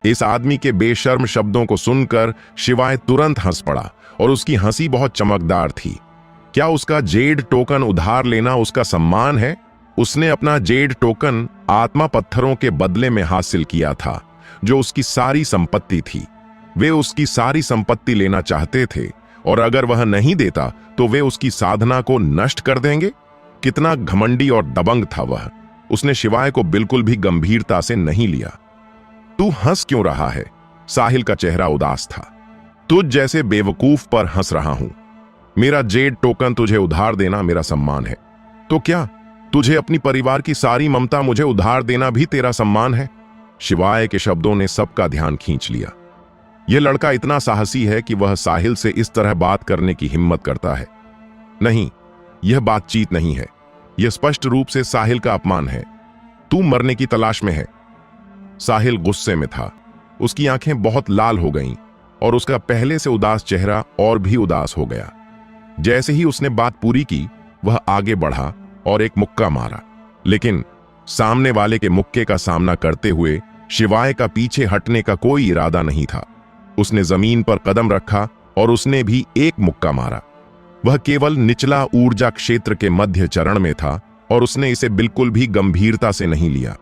इस आदमी के बेशर्म शब्दों को सुनकर शिवाय तुरंत हंस पड़ा और उसकी हंसी बहुत चमकदार थी। क्या उसका जेड टोकन उधार लेना उसका सम्मान है? उसने अपना जेड टोकन आत्मा पत्थरों के बदले में हासिल किया था, जो उसकी सारी संपत्ति थी। वे उसकी सारी संपत्ति लेना चाहते थे और अगर वह नहीं देता तो वे उसकी साधना को नष्ट कर देंगे। कितना घमंडी और दबंग था वह। उसने शिवाय को बिल्कुल भी गंभीरता से नहीं लिया। तू हंस क्यों रहा है? साहिल का चेहरा उदास था। तुझ जैसे बेवकूफ पर हंस रहा हूं। मेरा जेड टोकन तुझे उधार देना मेरा सम्मान है। तो क्या तुझे अपनी परिवार की सारी ममता मुझे उधार देना भी तेरा सम्मान है? शिवाय के शब्दों ने सबका ध्यान खींच लिया। यह लड़का इतना साहसी है कि वह साहिल से इस तरह बात करने की हिम्मत करता है। नहीं, यह बातचीत नहीं है, यह स्पष्ट रूप से साहिल का अपमान है। तू मरने की तलाश में है। साहिल गुस्से में था। उसकी आंखें बहुत लाल हो गईं और उसका पहले से उदास चेहरा और भी उदास हो गया। जैसे ही उसने बात पूरी की, वह आगे बढ़ा और एक मुक्का मारा, लेकिन सामने वाले के मुक्के का सामना करते हुए शिवाय का पीछे हटने का कोई इरादा नहीं था। उसने जमीन पर कदम रखा और उसने भी एक मुक्का मारा। वह केवल निचला ऊर्जा क्षेत्र के मध्य चरण में था और उसने इसे बिल्कुल भी गंभीरता से नहीं लिया।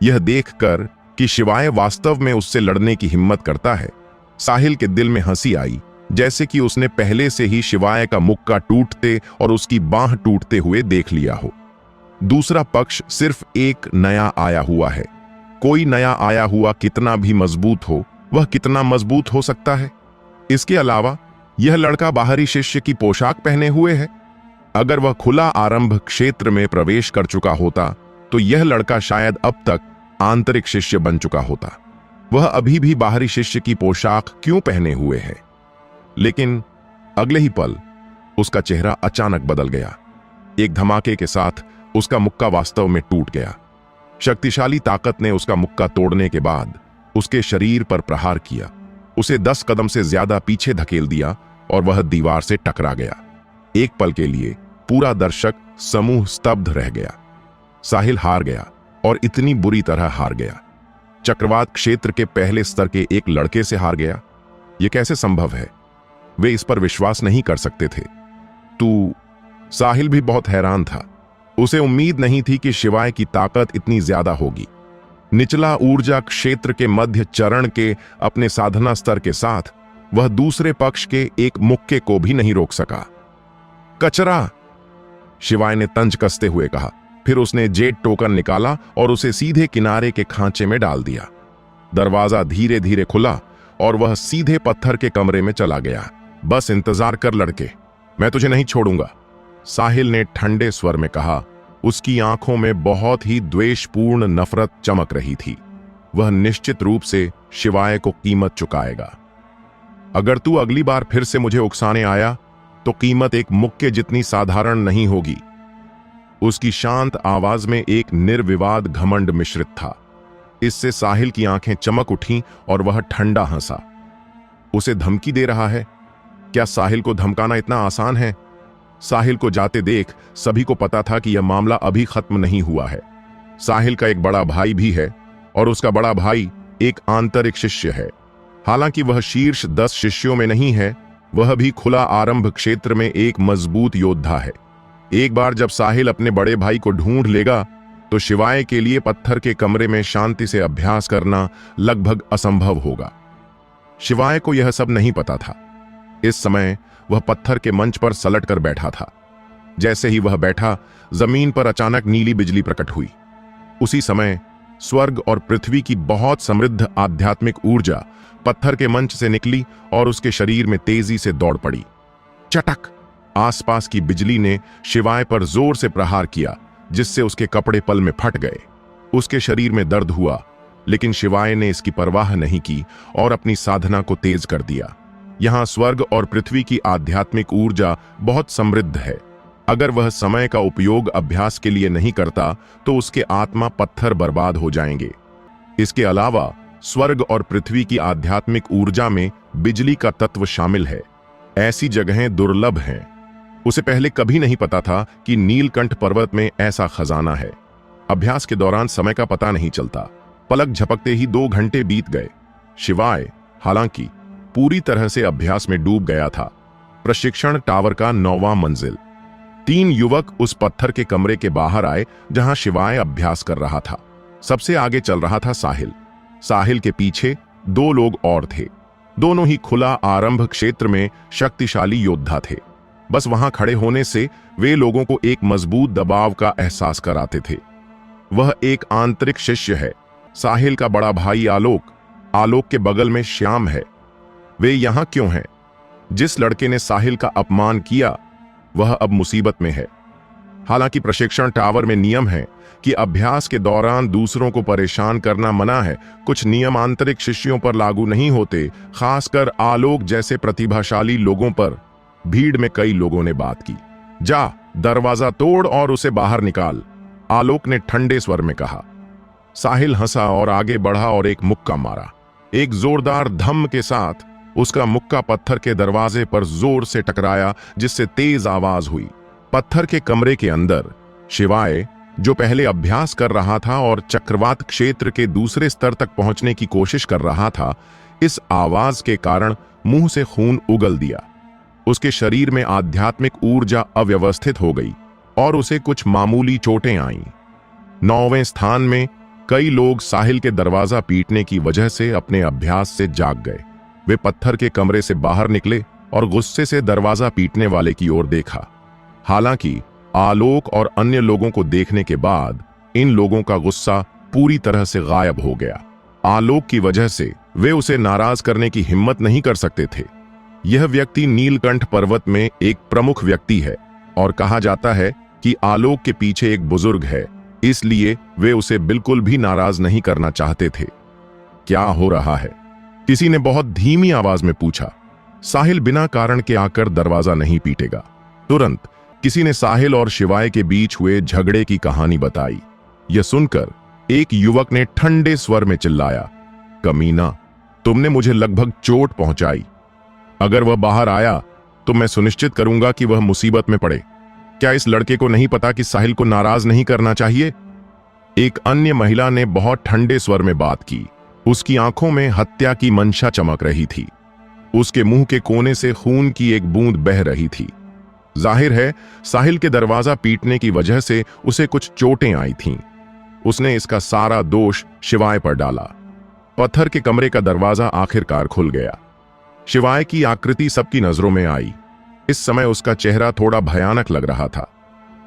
यह देखकर कि शिवाय वास्तव में उससे लड़ने की हिम्मत करता है, साहिल के दिल में हंसी आई, जैसे कि उसने पहले से ही शिवाय का मुक्का टूटते और उसकी बांह टूटते हुए देख लिया हो। दूसरा पक्ष सिर्फ एक नया आया हुआ है। कोई नया आया हुआ कितना भी मजबूत हो, वह कितना मजबूत हो सकता है? इसके अलावा यह लड़का बाहरी शिष्य की पोशाक पहने हुए है। अगर वह खुला आरंभ क्षेत्र में प्रवेश कर चुका होता तो यह लड़का शायद अब तक आंतरिक शिष्य बन चुका होता। वह अभी भी बाहरी शिष्य की पोशाक क्यों पहने हुए है? लेकिन अगले ही पल उसका चेहरा अचानक बदल गया। एक धमाके के साथ उसका मुक्का वास्तव में टूट गया। शक्तिशाली ताकत ने उसका मुक्का तोड़ने के बाद उसके शरीर पर प्रहार किया, उसे 10 कदम से ज्यादा पीछे धकेल दिया और वह दीवार से टकरा गया। एक पल के लिए पूरा दर्शक समूह स्तब्ध रह गया। साहिल हार गया और इतनी बुरी तरह हार गया। चक्रवात क्षेत्र के पहले स्तर के एक लड़के से हार गया। यह कैसे संभव है? वे इस पर विश्वास नहीं कर सकते थे। साहिल भी बहुत हैरान था। उसे उम्मीद नहीं थी कि शिवाय की ताकत इतनी ज्यादा होगी। निचला ऊर्जा क्षेत्र के मध्य चरण के अपने साधना स्तर के साथ वह दूसरे पक्ष के एक मुक्के को भी नहीं रोक सका। कचरा, शिवाय ने तंज कसते हुए कहा। फिर उसने जेड टोकन निकाला और उसे सीधे किनारे के खांचे में डाल दिया। दरवाजा धीरे धीरे खुला और वह सीधे पत्थर के कमरे में चला गया। बस इंतजार कर लड़के, मैं तुझे नहीं छोड़ूंगा, साहिल ने ठंडे स्वर में कहा। उसकी आंखों में बहुत ही द्वेषपूर्ण नफरत चमक रही थी। वह निश्चित रूप से शिवाय को कीमत चुकाएगा। अगर तू अगली बार फिर से मुझे उकसाने आया तो कीमत एक मुक्के जितनी साधारण नहीं होगी। उसकी शांत आवाज में एक निर्विवाद घमंड मिश्रित था। इससे साहिल की आंखें चमक उठीं और वह ठंडा हंसा। उसे धमकी दे रहा है? क्या साहिल को धमकाना इतना आसान है? साहिल को जाते देख सभी को पता था कि यह मामला अभी खत्म नहीं हुआ है। साहिल का एक बड़ा भाई भी है और उसका बड़ा भाई एक आंतरिक शिष्य है। हालांकि वह शीर्ष 10 शिष्यों में नहीं है, वह भी खुला आरंभ क्षेत्र में एक मजबूत योद्धा है। एक बार जब साहिल अपने बड़े भाई को ढूंढ लेगा तो शिवाय के लिए पत्थर के कमरे में शांति से अभ्यास करना लगभग असंभव होगा। शिवाय को यह सब नहीं पता था। इस समय वह पत्थर के मंच पर सलट कर बैठा था। जैसे ही वह बैठा, जमीन पर अचानक नीली बिजली प्रकट हुई। उसी समय स्वर्ग और पृथ्वी की बहुत समृद्ध आध्यात्मिक ऊर्जा पत्थर के मंच से निकली और उसके शरीर में तेजी से दौड़ पड़ी। चटक! आसपास की बिजली ने शिवाय पर जोर से प्रहार किया, जिससे उसके कपड़े पल में फट गए। उसके शरीर में दर्द हुआ, लेकिन शिवाय ने इसकी परवाह नहीं की और अपनी साधना को तेज कर दिया। यहां स्वर्ग और पृथ्वी की आध्यात्मिक ऊर्जा बहुत समृद्ध है। अगर वह समय का उपयोग अभ्यास के लिए नहीं करता तो उसके आत्मा पत्थर बर्बाद हो जाएंगे। इसके अलावा स्वर्ग और पृथ्वी की आध्यात्मिक ऊर्जा में बिजली का तत्व शामिल है। ऐसी जगहें दुर्लभ हैं। उसे पहले कभी नहीं पता था कि नीलकंठ पर्वत में ऐसा खजाना है। अभ्यास के दौरान समय का पता नहीं चलता। पलक झपकते ही 2 घंटे बीत गए। शिवाय हालांकि पूरी तरह से अभ्यास में डूब गया था। प्रशिक्षण टावर का 9वां मंजिल। 3 युवक उस पत्थर के कमरे के बाहर आए जहां शिवाय अभ्यास कर रहा था। सबसे आगे चल रहा था साहिल। साहिल के पीछे 2 लोग और थे। दोनों ही खुला आरंभ क्षेत्र में शक्तिशाली योद्धा थे। बस वहां खड़े होने से वे लोगों को एक मजबूत दबाव का एहसास कराते थे। वह एक आंतरिक शिष्य है। साहिल का बड़ा भाई आलोक। आलोक के बगल में श्याम है। वे यहां क्यों हैं? जिस लड़के ने साहिल का अपमान किया वह अब मुसीबत में है। हालांकि प्रशिक्षण टावर में नियम है कि अभ्यास के दौरान दूसरों को परेशान करना मना है, कुछ नियम आंतरिक शिष्यों पर लागू नहीं होते, खासकर आलोक जैसे प्रतिभाशाली लोगों पर। भीड़ में कई लोगों ने बात की। जा, दरवाजा तोड़ और उसे बाहर निकाल, आलोक ने ठंडे स्वर में कहा। साहिल हंसा और आगे बढ़ा और एक मुक्का मारा। एक जोरदार धम के साथ उसका मुक्का पत्थर के दरवाजे पर जोर से टकराया, जिससे तेज आवाज हुई। पत्थर के कमरे के अंदर शिवाय, जो पहले अभ्यास कर रहा था और चक्रवात क्षेत्र के दूसरे स्तर तक पहुंचने की कोशिश कर रहा था, इस आवाज के कारण मुंह से खून उगल दिया। उसके शरीर में आध्यात्मिक ऊर्जा अव्यवस्थित हो गई और उसे कुछ मामूली चोटें आईं। 9वें स्थान में कई लोग साहिल के दरवाजा पीटने की वजह से अपने अभ्यास से जाग गए। वे पत्थर के कमरे से बाहर निकले और गुस्से से दरवाजा पीटने वाले की ओर देखा। हालांकि आलोक और अन्य लोगों को देखने के बाद इन लोगों का गुस्सा पूरी तरह से गायब हो गया। आलोक की वजह से वे उसे नाराज करने की हिम्मत नहीं कर सकते थे। यह व्यक्ति नीलकंठ पर्वत में एक प्रमुख व्यक्ति है और कहा जाता है कि आलोक के पीछे एक बुजुर्ग है, इसलिए वे उसे बिल्कुल भी नाराज नहीं करना चाहते थे। क्या हो रहा है? किसी ने बहुत धीमी आवाज में पूछा। साहिल बिना कारण के आकर दरवाजा नहीं पीटेगा। तुरंत किसी ने साहिल और शिवाय के बीच हुए झगड़े की कहानी बताई। यह सुनकर एक युवक ने ठंडे स्वर में चिल्लाया, कमीना, तुमने मुझे लगभग चोट पहुंचाई। अगर वह बाहर आया तो मैं सुनिश्चित करूंगा कि वह मुसीबत में पड़े। क्या इस लड़के को नहीं पता कि साहिल को नाराज नहीं करना चाहिए? एक अन्य महिला ने बहुत ठंडे स्वर में बात की। उसकी आंखों में हत्या की मंशा चमक रही थी। उसके मुंह के कोने से खून की एक बूंद बह रही थी। जाहिर है साहिल के दरवाजा पीटने की वजह से उसे कुछ चोटें आई थीं। उसने इसका सारा दोष शिवाय पर डाला। पत्थर के कमरे का दरवाजा आखिरकार खुल गया। शिवाय की आकृति सबकी नजरों में आई। इस समय उसका चेहरा थोड़ा भयानक लग रहा था।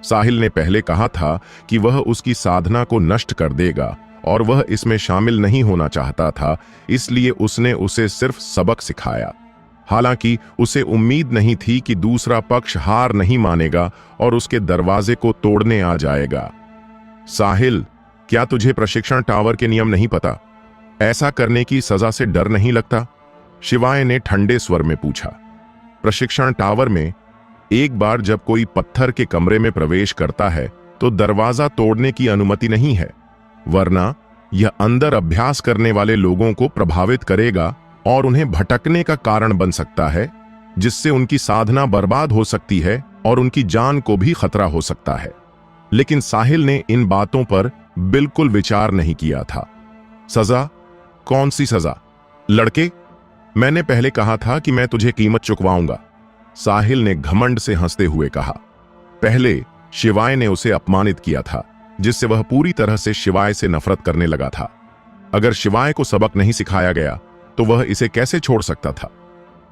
साहिल ने पहले कहा था कि वह उसकी साधना को नष्ट कर देगा और वह इसमें शामिल नहीं होना चाहता था, इसलिए उसने उसे सिर्फ सबक सिखाया। हालांकि उसे उम्मीद नहीं थी कि दूसरा पक्ष हार नहीं मानेगा और उसके दरवाजे को तोड़ने आ जाएगा। साहिल, क्या तुझे प्रशिक्षण टावर के नियम नहीं पता? ऐसा करने की सजा से डर नहीं लगता? शिवाय ने ठंडे स्वर में पूछा। प्रशिक्षण टावर में एक बार जब कोई पत्थर के कमरे में प्रवेश करता है तो दरवाजा तोड़ने की अनुमति नहीं है, वरना यह अंदर अभ्यास करने वाले लोगों को प्रभावित करेगा और उन्हें भटकने का कारण बन सकता है, जिससे उनकी साधना बर्बाद हो सकती है और उनकी जान को भी खतरा हो सकता है। लेकिन साहिल ने इन बातों पर बिल्कुल विचार नहीं किया था। सजा? कौन सी सजा? लड़के, मैंने पहले कहा था कि मैं तुझे कीमत चुकवाऊंगा, साहिल ने घमंड से हंसते हुए कहा। पहले शिवाय ने उसे अपमानित किया था, जिससे वह पूरी तरह से शिवाय से नफरत करने लगा था। अगर शिवाय को सबक नहीं सिखाया गया तो वह इसे कैसे छोड़ सकता था?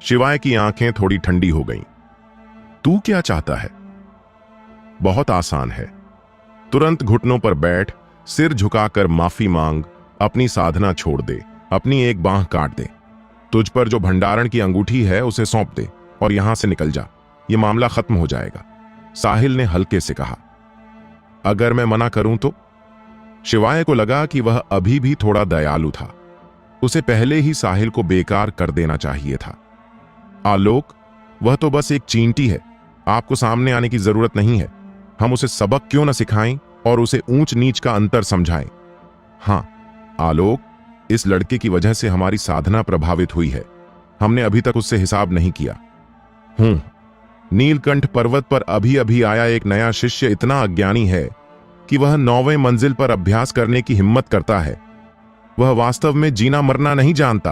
शिवाय की आंखें थोड़ी ठंडी हो गईं। तू क्या चाहता है? बहुत आसान है। तुरंत घुटनों पर बैठ, सिर झुकाकर माफी मांग, अपनी साधना छोड़ दे, अपनी एक बांह काट दे, तुझ पर जो भंडारण की अंगूठी है उसे सौंप दे और यहां से निकल जा। यह मामला खत्म हो जाएगा, साहिल ने हल्के से कहा। अगर मैं मना करूं तो? शिवाय को लगा कि वह अभी भी थोड़ा दयालु था। उसे पहले ही साहिल को बेकार कर देना चाहिए था। आलोक, वह तो बस एक चींटी है, आपको सामने आने की जरूरत नहीं है। हम उसे सबक क्यों न सिखाएं और उसे ऊंच नीच का अंतर समझाएं। हां आलोक, इस लड़के की वजह से हमारी साधना प्रभावित हुई है। हमने अभी तक उससे हिसाब नहीं किया। नीलकंठ पर्वत पर अभी अभी आया एक नया शिष्य इतना अज्ञानी है कि वह 9वें मंजिल पर अभ्यास करने की हिम्मत करता है। वह वास्तव में जीना मरना नहीं जानता।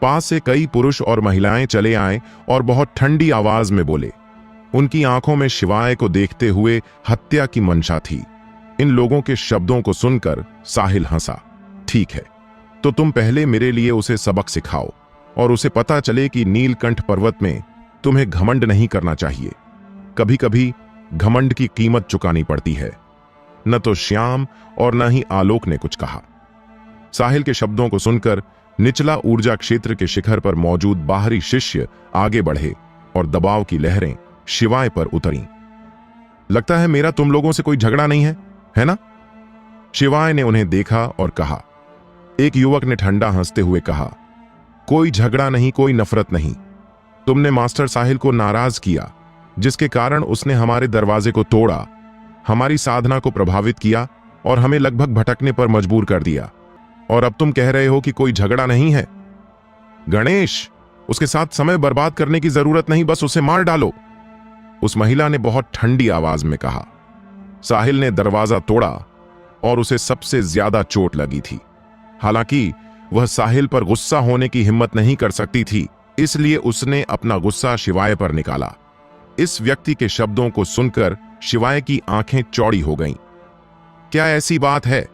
पास से कई पुरुष और महिलाएं चले आए और बहुत ठंडी आवाज में बोले। उनकी आंखों में शिवाय को देखते हुए हत्या की मंशा थी। इन लोगों के शब्दों को सुनकर साहिल हंसा। ठीक है, तो तुम पहले मेरे लिए उसे सबक सिखाओ और उसे पता चले कि नीलकंठ पर्वत में तुम्हें घमंड नहीं करना चाहिए। कभी कभी घमंड की कीमत चुकानी पड़ती है। न तो श्याम और न ही आलोक ने कुछ कहा। साहिल के शब्दों को सुनकर निचला ऊर्जा क्षेत्र के शिखर पर मौजूद बाहरी शिष्य आगे बढ़े और दबाव की लहरें शिवाय पर उतरी। लगता है मेरा तुम लोगों से कोई झगड़ा नहीं है ना? शिवाय ने उन्हें देखा और कहा। एक युवक ने ठंडा हंसते हुए कहा, कोई झगड़ा नहीं, कोई नफरत नहीं। तुमने मास्टर साहिल को नाराज किया, जिसके कारण उसने हमारे दरवाजे को तोड़ा, हमारी साधना को प्रभावित किया और हमें लगभग भटकने पर मजबूर कर दिया। और अब तुम कह रहे हो कि कोई झगड़ा नहीं है? गणेश, उसके साथ समय बर्बाद करने की जरूरत नहीं, बस उसे मार डालो, उस महिला ने बहुत ठंडी आवाज में कहा। साहिल ने दरवाजा तोड़ा और उसे सबसे ज्यादा चोट लगी थी। हालांकि वह साहिल पर गुस्सा होने की हिम्मत नहीं कर सकती थी, इसलिए उसने अपना गुस्सा शिवाय पर निकाला। इस व्यक्ति के शब्दों को सुनकर शिवाय की आंखें चौड़ी हो गईं। क्या ऐसी बात है?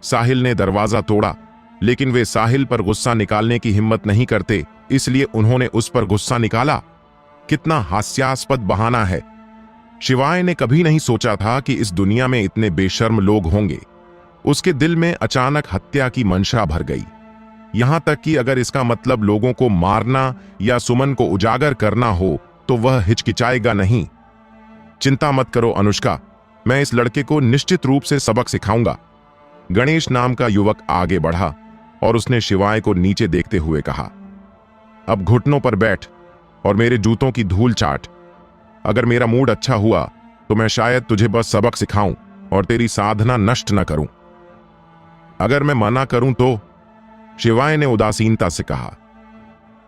साहिल ने दरवाजा तोड़ा, लेकिन वे साहिल पर गुस्सा निकालने की हिम्मत नहीं करते, इसलिए उन्होंने उस पर गुस्सा निकाला। कितना हास्यास्पद बहाना है। शिवाय ने कभी नहीं सोचा था कि इस दुनिया में इतने बेशर्म लोग होंगे। उसके दिल में अचानक हत्या की मंशा भर गई। यहां तक कि अगर इसका मतलब लोगों को मारना या सुमन को उजागर करना हो तो वह हिचकिचाएगा नहीं। चिंता मत करो अनुष्का, मैं इस लड़के को निश्चित रूप से सबक सिखाऊंगा। गणेश नाम का युवक आगे बढ़ा और उसने शिवाय को नीचे देखते हुए कहा, अब घुटनों पर बैठ और मेरे जूतों की धूल चाट। अगर मेरा मूड अच्छा हुआ तो मैं शायद तुझे बस सबक सिखाऊं और तेरी साधना नष्ट न करूं। अगर मैं मना करूं तो? शिवाय ने उदासीनता से कहा।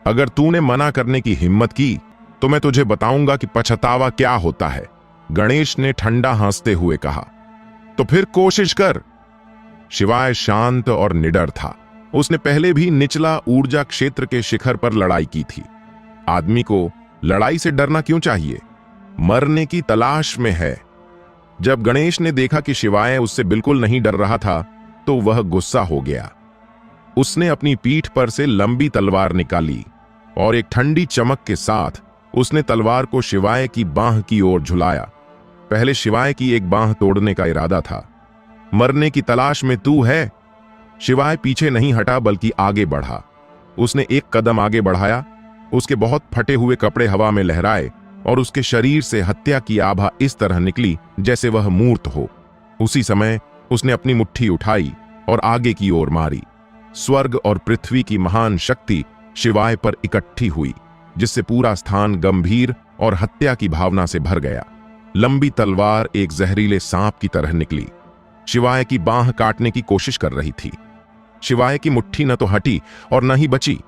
अगर तूने मना करने की हिम्मत की तो मैं तुझे बताऊंगा कि पछतावा क्या होता है, गणेश ने ठंडा हंसते हुए कहा। तो फिर कोशिश कर। शिवाय शांत और निडर था। उसने पहले भी निचला ऊर्जा क्षेत्र के शिखर पर लड़ाई की थी। आदमी को लड़ाई से डरना क्यों चाहिए? मरने की तलाश में है। जब गणेश ने देखा कि शिवाय उससे बिल्कुल नहीं डर रहा था तो वह गुस्सा हो गया। उसने अपनी पीठ पर से लंबी तलवार निकाली और एक ठंडी चमक के साथ उसने तलवार को शिवाय की बांह की ओर झुलाया। पहले शिवाय की एक बांह तोड़ने का इरादा था। मरने की तलाश में तू है? शिवाय पीछे नहीं हटा बल्कि आगे बढ़ा। उसने एक कदम आगे बढ़ाया, उसके बहुत फटे हुए कपड़े हवा में लहराए और उसके शरीर से हत्या की आभा इस तरह निकली जैसे वह मूर्त हो। उसी समय उसने अपनी मुट्ठी उठाई और आगे की ओर मारी। स्वर्ग और पृथ्वी की महान शक्ति शिवाय पर इकट्ठी हुई, जिससे पूरा स्थान गंभीर और हत्या की भावना से भर गया। लंबी तलवार एक जहरीले सांप की तरह निकली, शिवाय की बांह काटने की कोशिश कर रही थी। शिवाय की मुट्ठी न तो हटी और न ही बची,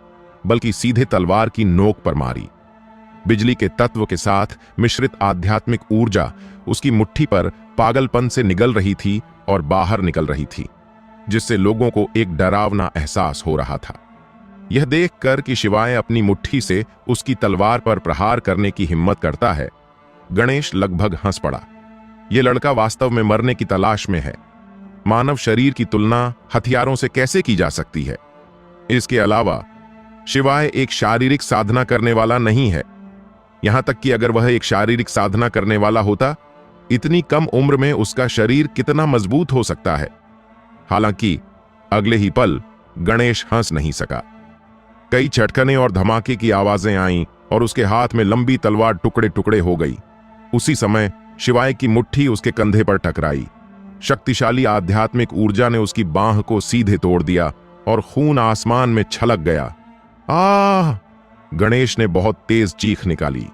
बल्कि सीधे तलवार की नोक पर मारी। बिजली के तत्व के साथ मिश्रित आध्यात्मिक ऊर्जा उसकी मुट्ठी पर पागलपन से निगल रही थी और बाहर निकल रही थी, जिससे लोगों को एक डरावना एहसास हो रहा था। यह देखकर कि शिवाय अपनी मुट्ठी से उसकी तलवार पर प्रहार करने की हिम्मत करता है, गणेश लगभग हंस पड़ा। यह लड़का वास्तव में मरने की तलाश में है। मानव शरीर की तुलना हथियारों से कैसे की जा सकती है? इसके अलावा शिवाय एक शारीरिक साधना करने वाला नहीं है। यहां तक कि अगर वह एक शारीरिक साधना करने वाला होता, इतनी कम उम्र में उसका शरीर कितना मजबूत हो सकता है। हालांकि अगले ही पल गणेश हंस नहीं सका। कई झटकने और धमाके की आवाजें आईं और उसके हाथ में लंबी तलवार टुकड़े टुकड़े हो गई। उसी समय शिवाय की मुट्ठी उसके कंधे पर टकराई। शक्तिशाली आध्यात्मिक ऊर्जा ने उसकी बांह को सीधे तोड़ दिया और खून आसमान में छलक गया। आह! गणेश ने बहुत तेज चीख निकाली।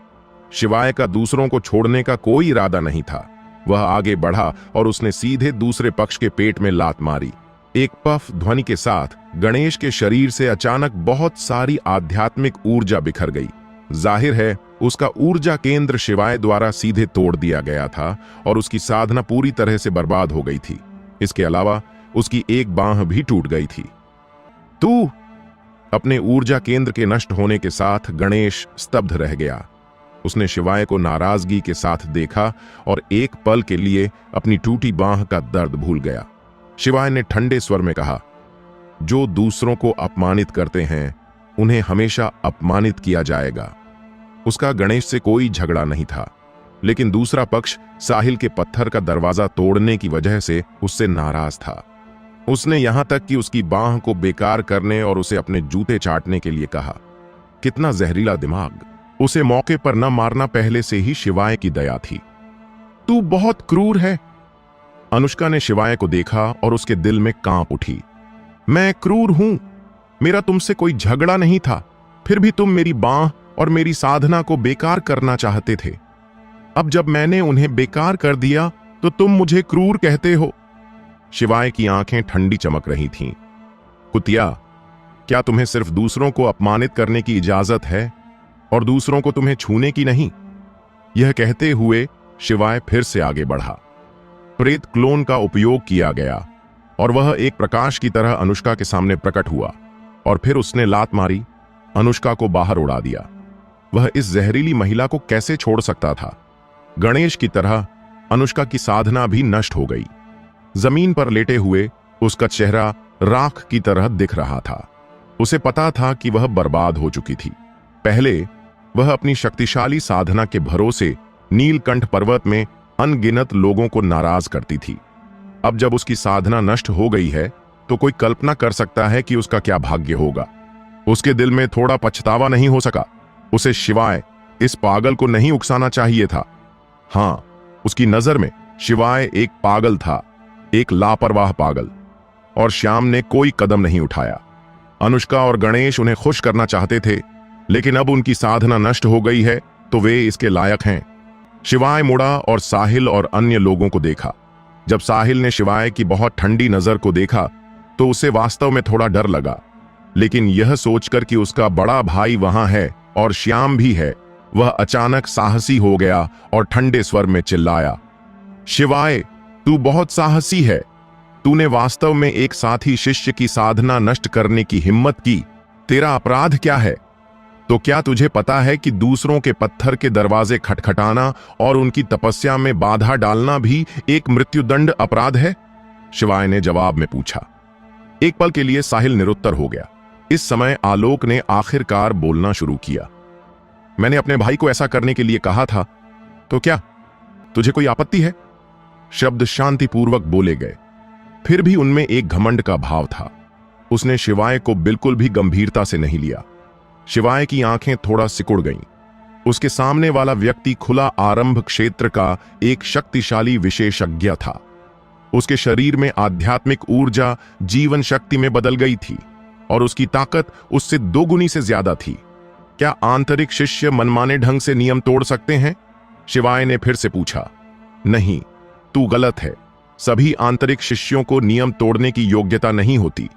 शिवाय का दूसरों को छोड़ने का कोई इरादा नहीं था। वह आगे बढ़ा और उसने सीधे दूसरे पक्ष के पेट में लात मारी। एक पफ ध्वनि के साथ गणेश के शरीर से अचानक बहुत सारी आध्यात्मिक ऊर्जा बिखर गई। जाहिर है उसका ऊर्जा केंद्र शिवाय द्वारा सीधे तोड़ दिया गया था और उसकी साधना पूरी तरह से बर्बाद हो गई थी। इसके अलावा उसकी एक बांह भी टूट गई थी। तू। अपने ऊर्जा केंद्र के नष्ट होने के साथ गणेश स्तब्ध रह गया। उसने शिवाय को नाराजगी के साथ देखा और एक पल के लिए अपनी टूटी बांह का दर्द भूल गया। शिवाय ने ठंडे स्वर में कहा, जो दूसरों को अपमानित करते हैं उन्हें हमेशा अपमानित किया जाएगा। उसका गणेश से कोई झगड़ा नहीं था, लेकिन दूसरा पक्ष साहिल के पत्थर का दरवाजा तोड़ने की वजह से उससे नाराज था। उसने यहां तक कि उसकी बांह को बेकार करने और उसे अपने जूते चाटने के लिए कहा। कितना जहरीला दिमाग। उसे मौके पर न मारना पहले से ही शिवाय की दया थी। तू बहुत क्रूर है। अनुष्का ने शिवाय को देखा और उसके दिल में कांप उठी। मैं क्रूर हूं? मेरा तुमसे कोई झगड़ा नहीं था, फिर भी तुम मेरी बांह और मेरी साधना को बेकार करना चाहते थे। अब जब मैंने उन्हें बेकार कर दिया तो तुम मुझे क्रूर कहते हो। शिवाय की आंखें ठंडी चमक रही थीं। कुतिया, क्या तुम्हें सिर्फ दूसरों को अपमानित करने की इजाजत है और दूसरों को तुम्हें छूने की नहीं? यह कहते हुए शिवाय फिर से आगे बढ़ा। प्रेत क्लोन का उपयोग किया गया और वह एक प्रकाश की तरह अनुष्का के सामने प्रकट हुआ और फिर उसने लात मारी, अनुष्का को बाहर उड़ा दिया। वह इस जहरीली महिला को कैसे छोड़ सकता था? गणेश की तरह अनुष्का की साधना भी नष्ट हो गई। जमीन पर लेटे हुए उसका चेहरा राख की तरह दिख रहा था। उसे पता था कि वह बर्बाद हो चुकी थी। पहले वह अपनी शक्तिशाली साधना के भरोसे नीलकंठ पर्वत में अनगिनत लोगों को नाराज करती थी। अब जब उसकी साधना नष्ट हो गई है तो कोई कल्पना कर सकता है कि उसका क्या भाग्य होगा। उसके दिल में थोड़ा पछतावा नहीं हो सका। उसे शिवाय इस पागल को नहीं उकसाना चाहिए था। हां, उसकी नजर में शिवाय एक पागल था, एक लापरवाह पागल, और श्याम ने कोई कदम नहीं उठाया। अनुष्का और गणेश उन्हें खुश करना चाहते थे, लेकिन अब उनकी साधना नष्ट हो गई है तो वे इसके लायक हैं। शिवाय मुड़ा और साहिल और अन्य लोगों को देखा। जब साहिल ने शिवाय की बहुत ठंडी नजर को देखा तो उसे वास्तव में थोड़ा डर लगा, लेकिन यह सोचकर कि उसका बड़ा भाई वहां है और श्याम भी है, वह अचानक साहसी हो गया और ठंडे स्वर में चिल्लाया, शिवाय, तू बहुत साहसी है। तूने वास्तव में एक साथी शिष्य की साधना नष्ट करने की हिम्मत की। तेरा अपराध क्या है? तो क्या तुझे पता है कि दूसरों के पत्थर के दरवाजे खटखटाना और उनकी तपस्या में बाधा डालना भी एक मृत्युदंड अपराध है? शिवाय ने जवाब में पूछा। एक पल के लिए साहिल निरुत्तर हो गया। इस समय आलोक ने आखिरकार बोलना शुरू किया। मैंने अपने भाई को ऐसा करने के लिए कहा था, तो क्या तुझे कोई आपत्ति है? शब्द शांतिपूर्वक बोले गए, फिर भी उनमें एक घमंड का भाव था। उसने शिवाय को बिल्कुल भी गंभीरता से नहीं लिया। शिवाय की आंखें थोड़ा सिकुड़ गईं। उसके सामने वाला व्यक्ति खुला आरंभ क्षेत्र का एक शक्तिशाली विशेषज्ञ था। उसके शरीर में आध्यात्मिक ऊर्जा जीवन शक्ति में बदल गई थी और उसकी ताकत उससे दोगुनी से ज्यादा थी। क्या आंतरिक शिष्य मनमाने ढंग से नियम तोड़ सकते हैं? शिवाय ने फिर से पूछा। नहीं, तू गलत है। सभी आंतरिक शिष्यों को नियम तोड़ने की योग्यता नहीं होती।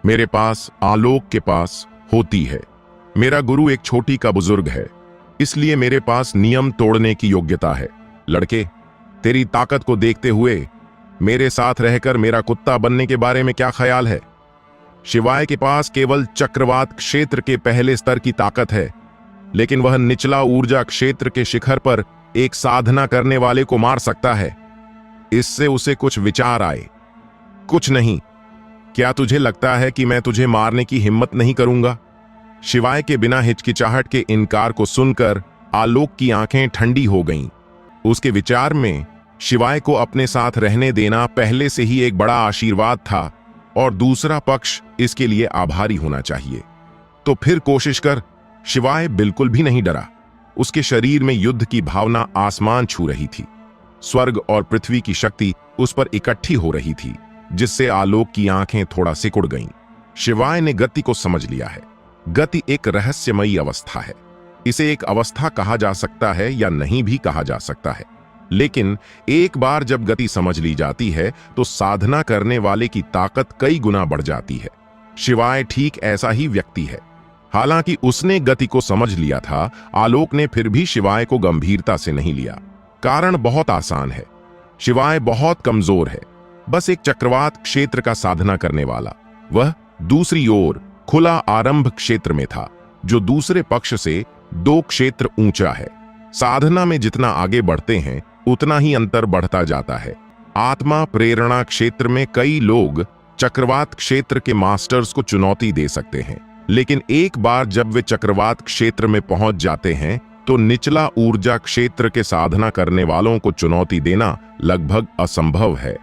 मेरे पास, आलोक के पास होती है। मेरा गुरु एक छोटी का बुजुर्ग है, इसलिए मेरे पास नियम तोड़ने की योग्यता है। लड़के, तेरी ताकत को देखते हुए मेरे साथ रहकर मेरा कुत्ता बनने के बारे में क्या ख्याल है? शिवाय के पास केवल चक्रवात क्षेत्र के पहले स्तर की ताकत है, लेकिन वह निचला ऊर्जा क्षेत्र के शिखर पर एक साधना करने वाले को मार सकता है। इससे उसे कुछ विचार आए। कुछ नहीं। क्या तुझे लगता है कि मैं तुझे मारने की हिम्मत नहीं करूंगा? शिवाय के बिना हिचकिचाहट के इनकार को सुनकर आलोक की आंखें ठंडी हो गईं। उसके विचार में शिवाय को अपने साथ रहने देना पहले से ही एक बड़ा आशीर्वाद था और दूसरा पक्ष इसके लिए आभारी होना चाहिए। तो फिर कोशिश कर। शिवाय बिल्कुल भी नहीं डरा। उसके शरीर में युद्ध की भावना आसमान छू रही थी। स्वर्ग और पृथ्वी की शक्ति उस पर इकट्ठी हो रही थी, जिससे आलोक की आंखें थोड़ा सिकुड़ गईं। शिवाय ने गति को समझ लिया है। गति एक रहस्यमयी अवस्था है। इसे एक अवस्था कहा जा सकता है या नहीं भी कहा जा सकता है, लेकिन एक बार जब गति समझ ली जाती है तो साधना करने वाले की ताकत कई गुना बढ़ जाती है। शिवाय ठीक ऐसा ही व्यक्ति है। हालांकि उसने गति को समझ लिया था, आलोक ने फिर भी शिवाय को गंभीरता से नहीं लिया। कारण बहुत आसान है। शिवाय बहुत कमजोर है, बस एक चक्रवात क्षेत्र का साधना करने वाला। वह दूसरी ओर खुला आरंभ क्षेत्र में था, जो दूसरे पक्ष से 2 क्षेत्र ऊंचा है। साधना में जितना आगे बढ़ते हैं उतना ही अंतर बढ़ता जाता है। आत्मा प्रेरणा क्षेत्र में कई लोग चक्रवात क्षेत्र के मास्टर्स को चुनौती दे सकते हैं, लेकिन एक बार जब वे चक्रवात क्षेत्र में पहुंच जाते हैं तो निचला ऊर्जा क्षेत्र के साधना करने वालों को चुनौती देना लगभग असंभव है।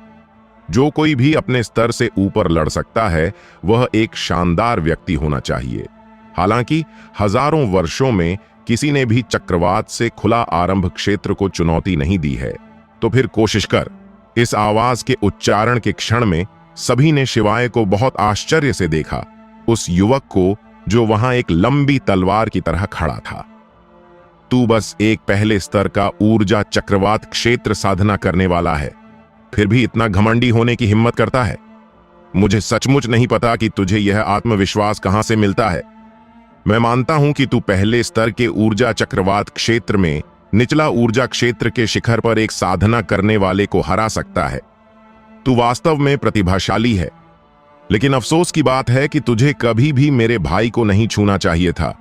जो कोई भी अपने स्तर से ऊपर लड़ सकता है वह एक शानदार व्यक्ति होना चाहिए। हालांकि हजारों वर्षों में किसी ने भी चक्रवात से खुला आरंभ क्षेत्र को चुनौती नहीं दी है। तो फिर कोशिश कर। इस आवाज के उच्चारण के क्षण में सभी ने शिवाय को बहुत आश्चर्य से देखा, उस युवक को जो वहां एक लंबी तलवार की तरह खड़ा था। तू बस एक पहले स्तर का ऊर्जा चक्रवात क्षेत्र साधना करने वाला है, फिर भी इतना घमंडी होने की हिम्मत करता है। मुझे सचमुच नहीं पता कि तुझे यह आत्मविश्वास कहां से मिलता है। मैं मानता हूं कि तू पहले स्तर के ऊर्जा चक्रवात क्षेत्र में निचला ऊर्जा क्षेत्र के शिखर पर एक साधना करने वाले को हरा सकता है। तू वास्तव में प्रतिभाशाली है, लेकिन अफसोस की बात है कि तुझे कभी भी मेरे भाई को नहीं छूना चाहिए था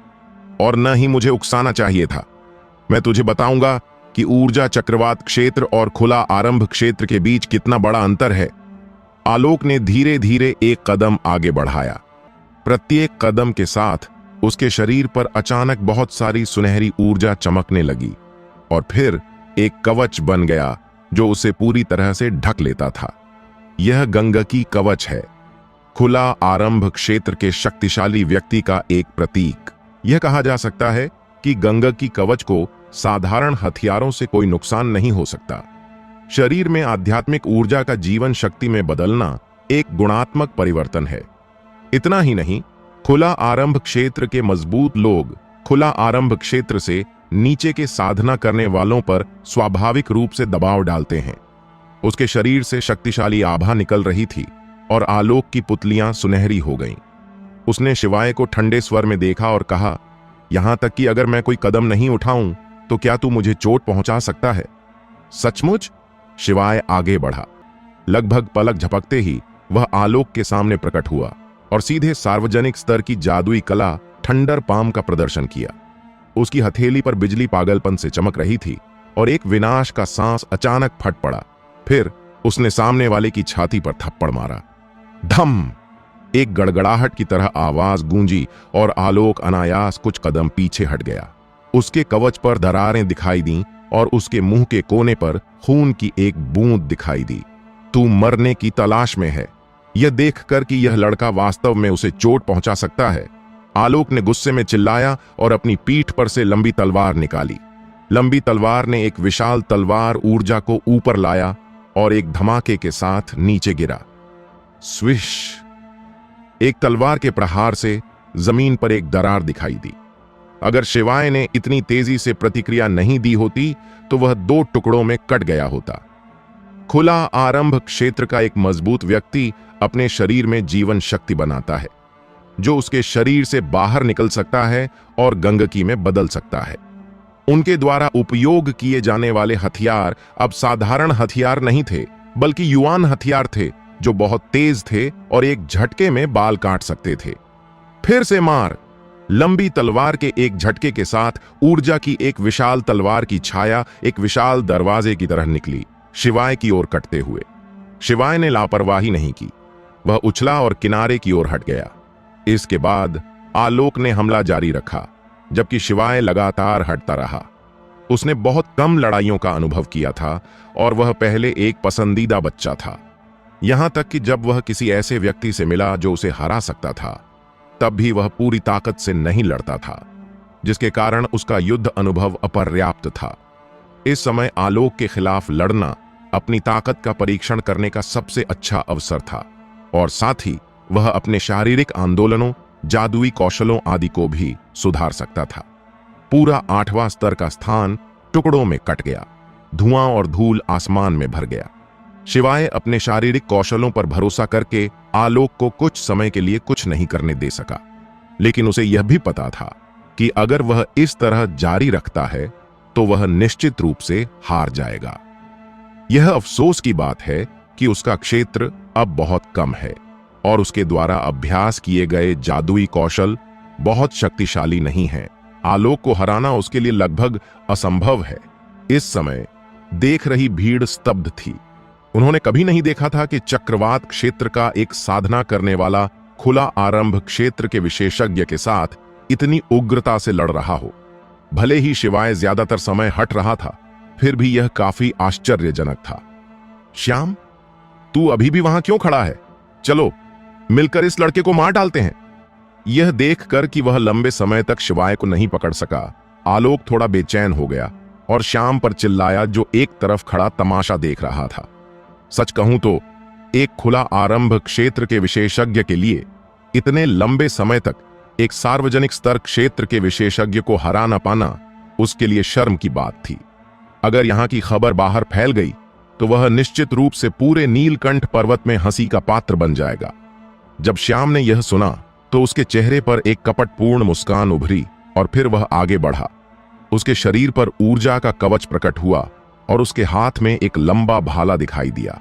और न ही मुझे उकसाना चाहिए था। मैं तुझे बताऊंगा कि ऊर्जा चक्रवात क्षेत्र और खुला आरंभ क्षेत्र के बीच कितना बड़ा अंतर है। आलोक ने धीरे धीरे एक कदम आगे बढ़ाया। प्रत्येक कदम के साथ उसके शरीर पर अचानक बहुत सारी सुनहरी ऊर्जा चमकने लगी और फिर एक कवच बन गया जो उसे पूरी तरह से ढक लेता था। यह गंगकी कवच है, खुला आरंभ क्षेत्र के शक्तिशाली व्यक्ति का एक प्रतीक। यह कहा जा सकता है कि गंगकी कवच को साधारण हथियारों से कोई नुकसान नहीं हो सकता। शरीर में आध्यात्मिक ऊर्जा का जीवन शक्ति में बदलना एक गुणात्मक परिवर्तन है। इतना ही नहीं, खुला आरंभ क्षेत्र के मजबूत लोग खुला आरंभ क्षेत्र से नीचे के साधना करने वालों पर स्वाभाविक रूप से दबाव डालते हैं। उसके शरीर से शक्तिशाली आभा निकल रही थी और आलोक की पुतलियां सुनहरी हो गईं। उसने शिवाय को ठंडे स्वर में देखा और कहा, यहां तक कि अगर मैं कोई कदम नहीं उठाऊं तो क्या तू मुझे चोट पहुंचा सकता है? सचमुच? शिवाय आगे बढ़ा। लगभग पलक झपकते ही वह आलोक के सामने प्रकट हुआ और सीधे सार्वजनिक स्तर की जादुई कला थंडर पाम का प्रदर्शन किया। उसकी हथेली पर बिजली पागलपन से चमक रही थी और एक विनाश का सांस अचानक फट पड़ा। फिर उसने सामने वाले की छाती पर थप्पड़ मारा। धम! एक गड़गड़ाहट की तरह आवाज गूंजी और आलोक अनायास कुछ कदम पीछे हट गया। उसके कवच पर दरारें दिखाई दीं और उसके मुंह के कोने पर खून की एक बूंद दिखाई दी। तू मरने की तलाश में है। यह देखकर कि यह लड़का वास्तव में उसे चोट पहुंचा सकता है, आलोक ने गुस्से में चिल्लाया और अपनी पीठ पर से लंबी तलवार निकाली। लंबी तलवार ने एक विशाल तलवार ऊर्जा को ऊपर लाया और एक धमाके के साथ नीचे गिरा। स्विश! एक तलवार के प्रहार से जमीन पर एक दरार दिखाई दी। अगर शिवाय ने इतनी तेजी से प्रतिक्रिया नहीं दी होती तो वह 2 टुकड़ों में कट गया होता। खुला आरंभ क्षेत्र का एक मजबूत व्यक्ति अपने शरीर में जीवन शक्ति बनाता है, जो उसके शरीर से बाहर निकल सकता है और गंगकी में बदल सकता है। उनके द्वारा उपयोग किए जाने वाले हथियार अब साधारण हथियार नहीं थे, बल्कि युआन हथियार थे जो बहुत तेज थे और एक झटके में बाल काट सकते थे। फिर से मार! लंबी तलवार के एक झटके के साथ ऊर्जा की एक विशाल तलवार की छाया एक विशाल दरवाजे की तरह निकली, शिवाय की ओर कटते हुए। शिवाय ने लापरवाही नहीं की, वह उछला और किनारे की ओर हट गया। इसके बाद आलोक ने हमला जारी रखा, जबकि शिवाय लगातार हटता रहा। उसने बहुत कम लड़ाइयों का अनुभव किया था और वह पहले एक पसंदीदा बच्चा था। यहां तक कि जब वह किसी ऐसे व्यक्ति से मिला जो उसे हरा सकता था, तब भी वह पूरी ताकत से नहीं लड़ता था, जिसके कारण उसका युद्ध अनुभव अपर्याप्त था। इस समय आलोक के खिलाफ लड़ना अपनी ताकत का परीक्षण करने का सबसे अच्छा अवसर था और साथ ही वह अपने शारीरिक आंदोलनों, जादुई कौशलों आदि को भी सुधार सकता था। पूरा 8वां स्तर का स्थान टुकड़ों में कट गया। धुआं और धूल आसमान में भर गया। शिवाय अपने शारीरिक कौशलों पर भरोसा करके आलोक को कुछ समय के लिए कुछ नहीं करने दे सका, लेकिन उसे यह भी पता था कि अगर वह इस तरह जारी रखता है तो वह निश्चित रूप से हार जाएगा। यह अफसोस की बात है कि उसका क्षेत्र अब बहुत कम है। और उसके द्वारा अभ्यास किए गए जादुई कौशल बहुत शक्तिशाली नहीं हैं। आलोक को हराना उसके लिए लगभग असंभव है। इस समय देख रही भीड़ स्तब्ध थी। उन्होंने कभी नहीं देखा था कि चक्रवात क्षेत्र का एक साधना करने वाला खुला आरंभ क्षेत्र के विशेषज्ञ के साथ इतनी उग्रता से लड़ रहा हो। भले ही शिवाय ज्यादातर समय हट रहा था, फिर भी यह काफी आश्चर्यजनक था। श्याम, तू अभी भी वहां क्यों खड़ा है? चलो मिलकर इस लड़के को मार डालते हैं। यह देखकर कि वह लंबे समय तक शिवाय को नहीं पकड़ सका, आलोक थोड़ा बेचैन हो गया और श्याम पर चिल्लाया, जो एक तरफ खड़ा तमाशा देख रहा था। सच कहूं तो एक खुला आरंभ क्षेत्र के विशेषज्ञ के लिए इतने लंबे समय तक एक सार्वजनिक स्तर क्षेत्र के विशेषज्ञ को हरा न पाना उसके लिए शर्म की बात थी। अगर यहां की खबर बाहर फैल गई तो वह निश्चित रूप से पूरे नीलकंठ पर्वत में हंसी का पात्र बन जाएगा। जब श्याम ने यह सुना तो उसके चेहरे पर एक कपटपूर्ण मुस्कान उभरी और फिर वह आगे बढ़ा। उसके शरीर पर ऊर्जा का कवच प्रकट हुआ और उसके हाथ में एक लंबा भाला दिखाई दिया।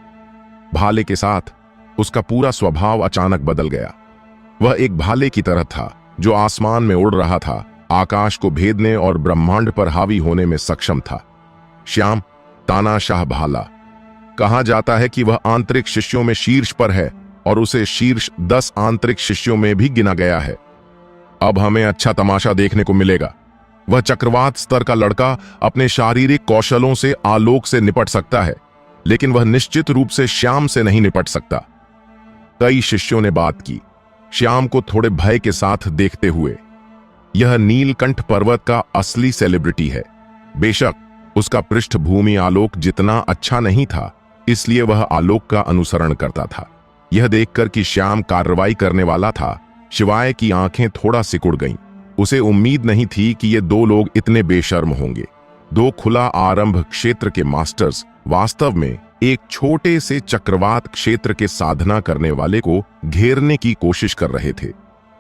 भाले के साथ उसका पूरा स्वभाव अचानक बदल गया। वह एक भाले की तरह था जो आसमान में उड़ रहा था, आकाश को भेदने और ब्रह्मांड पर हावी होने में सक्षम था। श्याम तानाशाह भाला। कहा जाता है कि वह आंतरिक शिष्यों में शीर्ष पर है और उसे शीर्ष 10 आंतरिक शिष्यों में भी गिना गया है। अब हमें अच्छा तमाशा देखने को मिलेगा। वह चक्रवात स्तर का लड़का अपने शारीरिक कौशलों से आलोक से निपट सकता है, लेकिन वह निश्चित रूप से श्याम से नहीं निपट सकता। कई शिष्यों ने बात की, श्याम को थोड़े भय के साथ देखते हुए। यह नीलकंठ पर्वत का असली सेलिब्रिटी है। बेशक उसका पृष्ठभूमि आलोक जितना अच्छा नहीं था, इसलिए वह आलोक का अनुसरण करता था। यह देखकर कि श्याम कार्रवाई करने वाला था, शिवाय की आंखें थोड़ा सिकुड़ गईं। उसे उम्मीद नहीं थी कि ये दो लोग इतने बेशर्म होंगे। दो खुला आरंभ क्षेत्र के मास्टर्स वास्तव में एक छोटे से चक्रवात क्षेत्र के साधना करने वाले को घेरने की कोशिश कर रहे थे।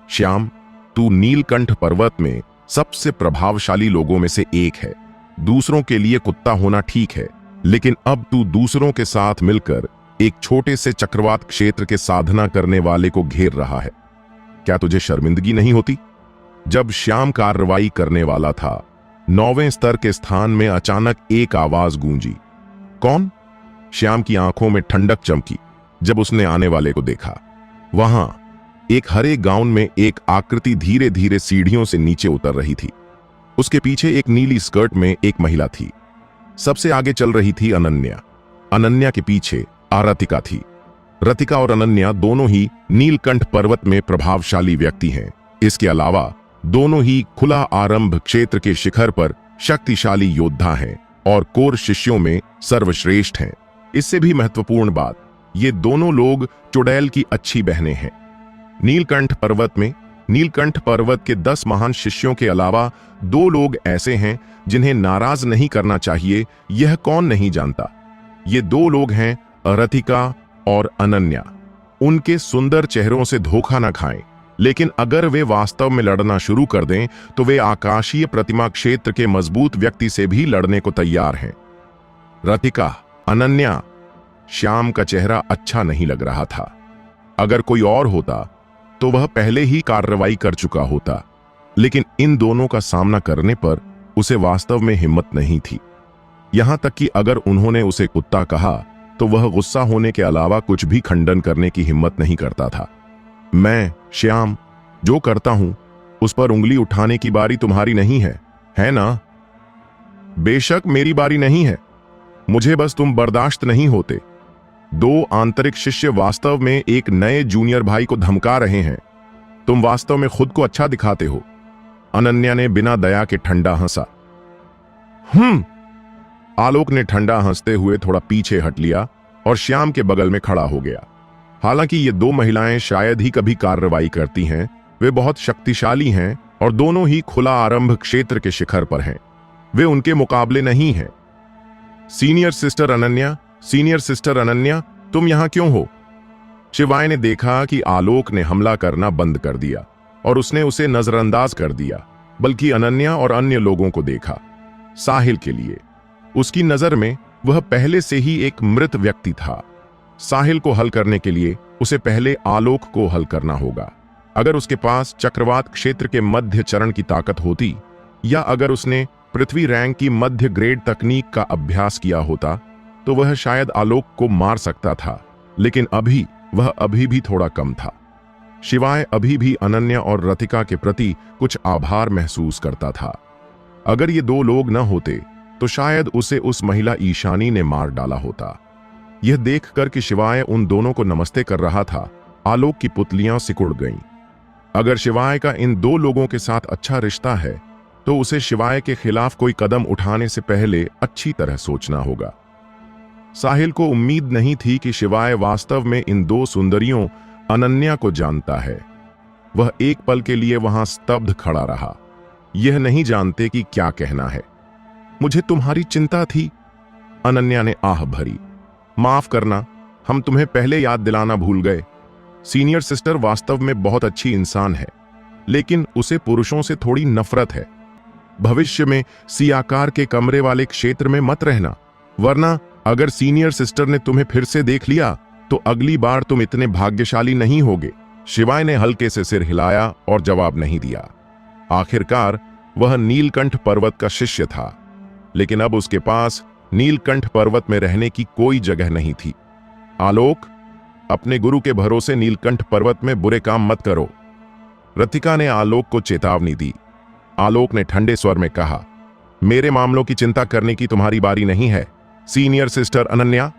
श्याम, तू नीलकंठ पर्वत में सबसे प्रभावशाली लोगों में से एक है। दूसरों के लिए कुत्ता होना ठीक है, लेकिन अब तू दूसरों के साथ मिलकर एक छोटे से चक्रवात क्षेत्र के साधना करने वाले को घेर रहा है। क्या तुझे शर्मिंदगी नहीं होती? जब श्याम कार्रवाई करने वाला था, 9वें स्तर के स्थान में अचानक एक आवाज गूंजी। कौन? श्याम की आंखों में ठंडक चमकी जब उसने आने वाले को देखा। वहां एक हरे गाउन में एक आकृति धीरे धीरे सीढ़ियों से नीचे उतर रही थी। उसके पीछे एक नीली स्कर्ट में एक महिला थी। सबसे आगे चल रही थी अनन्या। अनन्या के पीछे आरतिका थी। रतिका और अनन्या दोनों ही नीलकंठ पर्वत में प्रभावशाली व्यक्ति हैं। इसके अलावा दोनों ही खुला आरंभ क्षेत्र के शिखर पर शक्तिशाली योद्धा हैं और कोर शिष्यों में सर्वश्रेष्ठ हैं। इससे भी महत्वपूर्ण बात, ये दोनों लोग चुड़ैल की अच्छी बहनें हैं। नीलकंठ पर्वत के 10 महान शिष्यों के अलावा 2 लोग ऐसे हैं जिन्हें नाराज नहीं करना चाहिए, यह कौन नहीं जानता। ये 2 लोग हैं रतिका और अनन्या। उनके सुंदर चेहरों से धोखा न खाएं, लेकिन अगर वे वास्तव में लड़ना शुरू कर दें तो वे आकाशीय प्रतिमा क्षेत्र के मजबूत व्यक्ति से भी लड़ने को तैयार हैं। रतिका, अनन्या, श्याम का चेहरा अच्छा नहीं लग रहा था। अगर कोई और होता तो वह पहले ही कार्रवाई कर चुका होता, लेकिन इन दोनों का सामना करने पर उसे वास्तव में हिम्मत नहीं थी। यहां तक कि अगर उन्होंने उसे कुत्ता कहा तो वह गुस्सा होने के अलावा कुछ भी खंडन करने की हिम्मत नहीं करता था। मैं, श्याम, जो करता हूं उस पर उंगली उठाने की बारी तुम्हारी नहीं है ना? बेशक मेरी बारी नहीं है, मुझे बस तुम बर्दाश्त नहीं होते। 2 आंतरिक शिष्य वास्तव में एक नए जूनियर भाई को धमका रहे हैं। तुम वास्तव में खुद को अच्छा दिखाते हो। अनन्या ने बिना दया के ठंडा हंसा। आलोक ने ठंडा हंसते हुए थोड़ा पीछे हट लिया और श्याम के बगल में खड़ा हो गया। हालांकि ये 2 महिलाएं शायद ही कभी कार्रवाई करती हैं, वे बहुत शक्तिशाली हैं और दोनों ही खुला आरंभ क्षेत्र के शिखर पर हैं। वे उनके मुकाबले नहीं हैं। सीनियर सिस्टर अनन्या, तुम यहां क्यों हो? शिवाय ने देखा कि आलोक ने हमला करना बंद कर दिया और उसने उसे नजरअंदाज कर दिया, बल्कि अनन्या और अन्य लोगों को देखा। साहिल के लिए उसकी नजर में वह पहले से ही एक मृत व्यक्ति था। साहिल को हल करने के लिए उसे पहले आलोक को हल करना होगा। अगर उसके पास चक्रवात क्षेत्र के मध्य चरण की ताकत होती, या अगर उसने पृथ्वी रैंक की मध्य ग्रेड तकनीक का अभ्यास किया होता, तो वह शायद आलोक को मार सकता था। लेकिन वह अभी भी थोड़ा कम था। शिवाय अभी भी अनन्या और रतिका के प्रति कुछ आभार महसूस करता था। अगर ये दो लोग न होते तो शायद उसे उस महिला ईशानी ने मार डाला होता। यह देखकर कि शिवाय उन दोनों को नमस्ते कर रहा था, आलोक की पुतलियां सिकुड़ गईं। अगर शिवाय का इन दो लोगों के साथ अच्छा रिश्ता है, तो उसे शिवाय के खिलाफ कोई कदम उठाने से पहले अच्छी तरह सोचना होगा। साहिल को उम्मीद नहीं थी कि शिवाय वास्तव में इन दो सुंदरियों अनन्या को जानता है। वह एक पल के लिए वहां स्तब्ध खड़ा रहा, यह नहीं जानते कि क्या कहना है। मुझे तुम्हारी चिंता थी, अनन्या ने आह भरी। माफ करना, हम तुम्हें पहले याद दिलाना भूल गए। सीनियर सिस्टर वास्तव में बहुत अच्छी इंसान है, लेकिन उसे पुरुषों से थोड़ी नफरत है। भविष्य में सी आकार के कमरे वाले क्षेत्र में मत रहना, वरना अगर सीनियर सिस्टर ने तुम्हें फिर से देख लिया तो अगली बार तुम इतने भाग्यशाली नहीं होगे। शिवाय ने हल्के से सिर हिलाया और जवाब नहीं दिया। आखिरकार वह नीलकंठ पर्वत का शिष्य था, लेकिन अब उसके पास नीलकंठ पर्वत में रहने की कोई जगह नहीं थी। आलोक, अपने गुरु के भरोसे नीलकंठ पर्वत में बुरे काम मत करो, रतिका ने आलोक को चेतावनी दी। आलोक ने ठंडे स्वर में कहा, मेरे मामलों की चिंता करने की तुम्हारी बारी नहीं है, सीनियर सिस्टर अनन्या।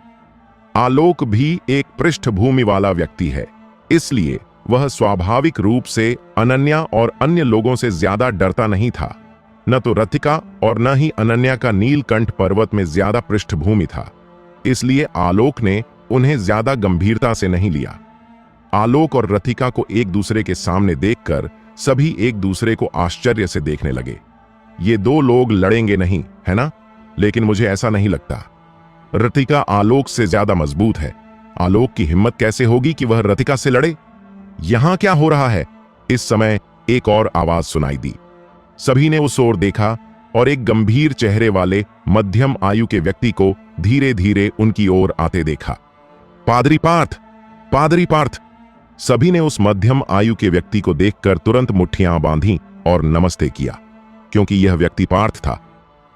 आलोक भी एक पृष्ठभूमि वाला व्यक्ति है, इसलिए वह स्वाभाविक रूप से अनन्या और अन्य लोगों से ज्यादा डरता नहीं था। न तो रतिका और न ही अनन्या का नीलकंठ पर्वत में ज्यादा पृष्ठभूमि था, इसलिए आलोक ने उन्हें ज्यादा गंभीरता से नहीं लिया। आलोक और रतिका को एक दूसरे के सामने देखकर सभी एक दूसरे को आश्चर्य से देखने लगे। ये दो लोग लड़ेंगे नहीं, है ना? लेकिन मुझे ऐसा नहीं लगता। रतिका आलोक से ज्यादा मजबूत है। आलोक की हिम्मत कैसे होगी कि वह रतिका से लड़े? यहां क्या हो रहा है? इस समय एक और आवाज सुनाई दी। सभी ने उस ओर देखा और एक गंभीर चेहरे वाले मध्यम आयु के व्यक्ति को धीरे धीरे उनकी ओर आते देखा। पादरी पार्थ, पादरी पार्थ! सभी ने उस मध्यम आयु के व्यक्ति को देखकर तुरंत मुट्ठियां बांधी और नमस्ते किया, क्योंकि यह व्यक्ति पार्थ था,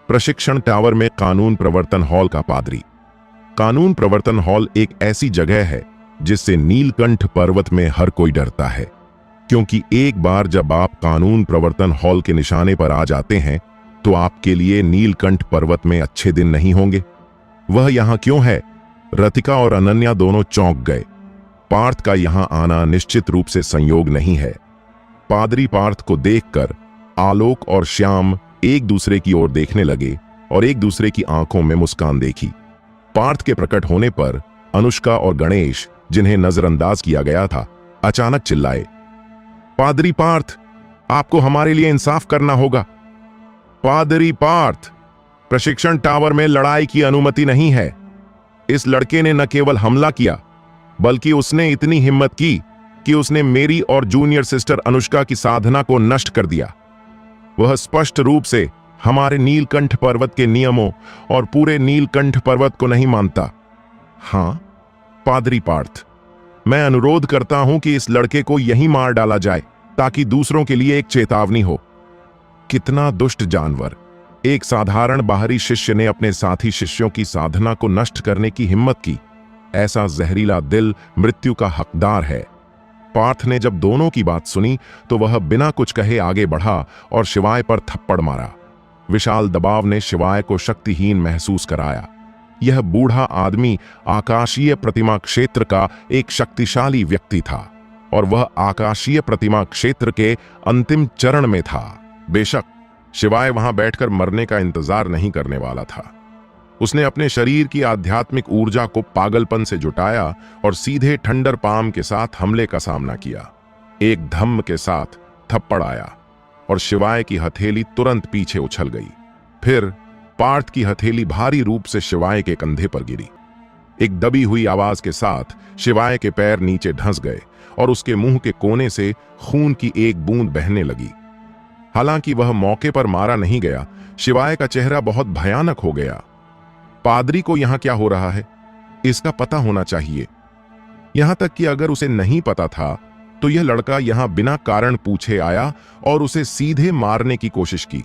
प्रशिक्षण टावर में कानून प्रवर्तन हॉल का पादरी। कानून प्रवर्तन हॉल एक ऐसी जगह है जिससे नीलकंठ पर्वत में हर कोई डरता है, क्योंकि एक बार जब आप कानून प्रवर्तन हॉल के निशाने पर आ जाते हैं तो आपके लिए नीलकंठ पर्वत में अच्छे दिन नहीं होंगे। वह यहां क्यों है? रतिका और अनन्या दोनों चौंक गए। पार्थ का यहां आना निश्चित रूप से संयोग नहीं है। पादरी पार्थ को देखकर आलोक और श्याम एक दूसरे की ओर देखने लगे और एक दूसरे की आंखों में मुस्कान देखी। पार्थ के प्रकट होने पर अनुष्का और गणेश, जिन्हें नजरअंदाज किया गया था, अचानक चिल्लाए, पादरी पार्थ, आपको हमारे लिए इंसाफ करना होगा। पादरी पार्थ, प्रशिक्षण टावर में लड़ाई की अनुमति नहीं है। इस लड़के ने न केवल हमला किया, बल्कि उसने इतनी हिम्मत की कि उसने मेरी और जूनियर सिस्टर अनुष्का की साधना को नष्ट कर दिया। वह स्पष्ट रूप से हमारे नीलकंठ पर्वत के नियमों और पूरे नीलकंठ पर्वत को नहीं मानता। हां, पादरी पार्थ, मैं अनुरोध करता हूं कि इस लड़के को यहीं मार डाला जाए, ताकि दूसरों के लिए एक चेतावनी हो। कितना दुष्ट जानवर! एक साधारण बाहरी शिष्य ने अपने साथी शिष्यों की साधना को नष्ट करने की हिम्मत की। ऐसा जहरीला दिल मृत्यु का हकदार है। पार्थ ने जब दोनों की बात सुनी तो वह बिना कुछ कहे आगे बढ़ा और शिवाय पर थप्पड़ मारा। विशाल दबाव ने शिवाय को शक्तिहीन महसूस कराया। यह बूढ़ा आदमी आकाशीय प्रतिमा क्षेत्र का एक शक्तिशाली व्यक्ति था और वह आकाशीय प्रतिमा क्षेत्र के अंतिम चरण में था। बेशक शिवाय वहां बैठकर मरने का इंतजार नहीं करने वाला था। उसने अपने शरीर की आध्यात्मिक ऊर्जा को पागलपन से जुटाया और सीधे ठंडर पाम के साथ हमले का सामना किया। एक धम्म के साथ थप्पड़ आया और शिवाय की हथेली तुरंत पीछे उछल गई। फिर पार्थ की हथेली भारी रूप से शिवाय के कंधे पर गिरी। एक दबी हुई आवाज के साथ शिवाय के पैर नीचे धंस गए और उसके मुंह के कोने से खून की एक बूंद बहने लगी। हालांकि वह मौके पर मारा नहीं गया, शिवाय का चेहरा बहुत भयानक हो गया। पादरी को यहां क्या हो रहा है, इसका पता होना चाहिए। यहां तक कि अगर उसे नहीं पता था तो यह लड़का यहां बिना कारण पूछे आया और उसे सीधे मारने की कोशिश की।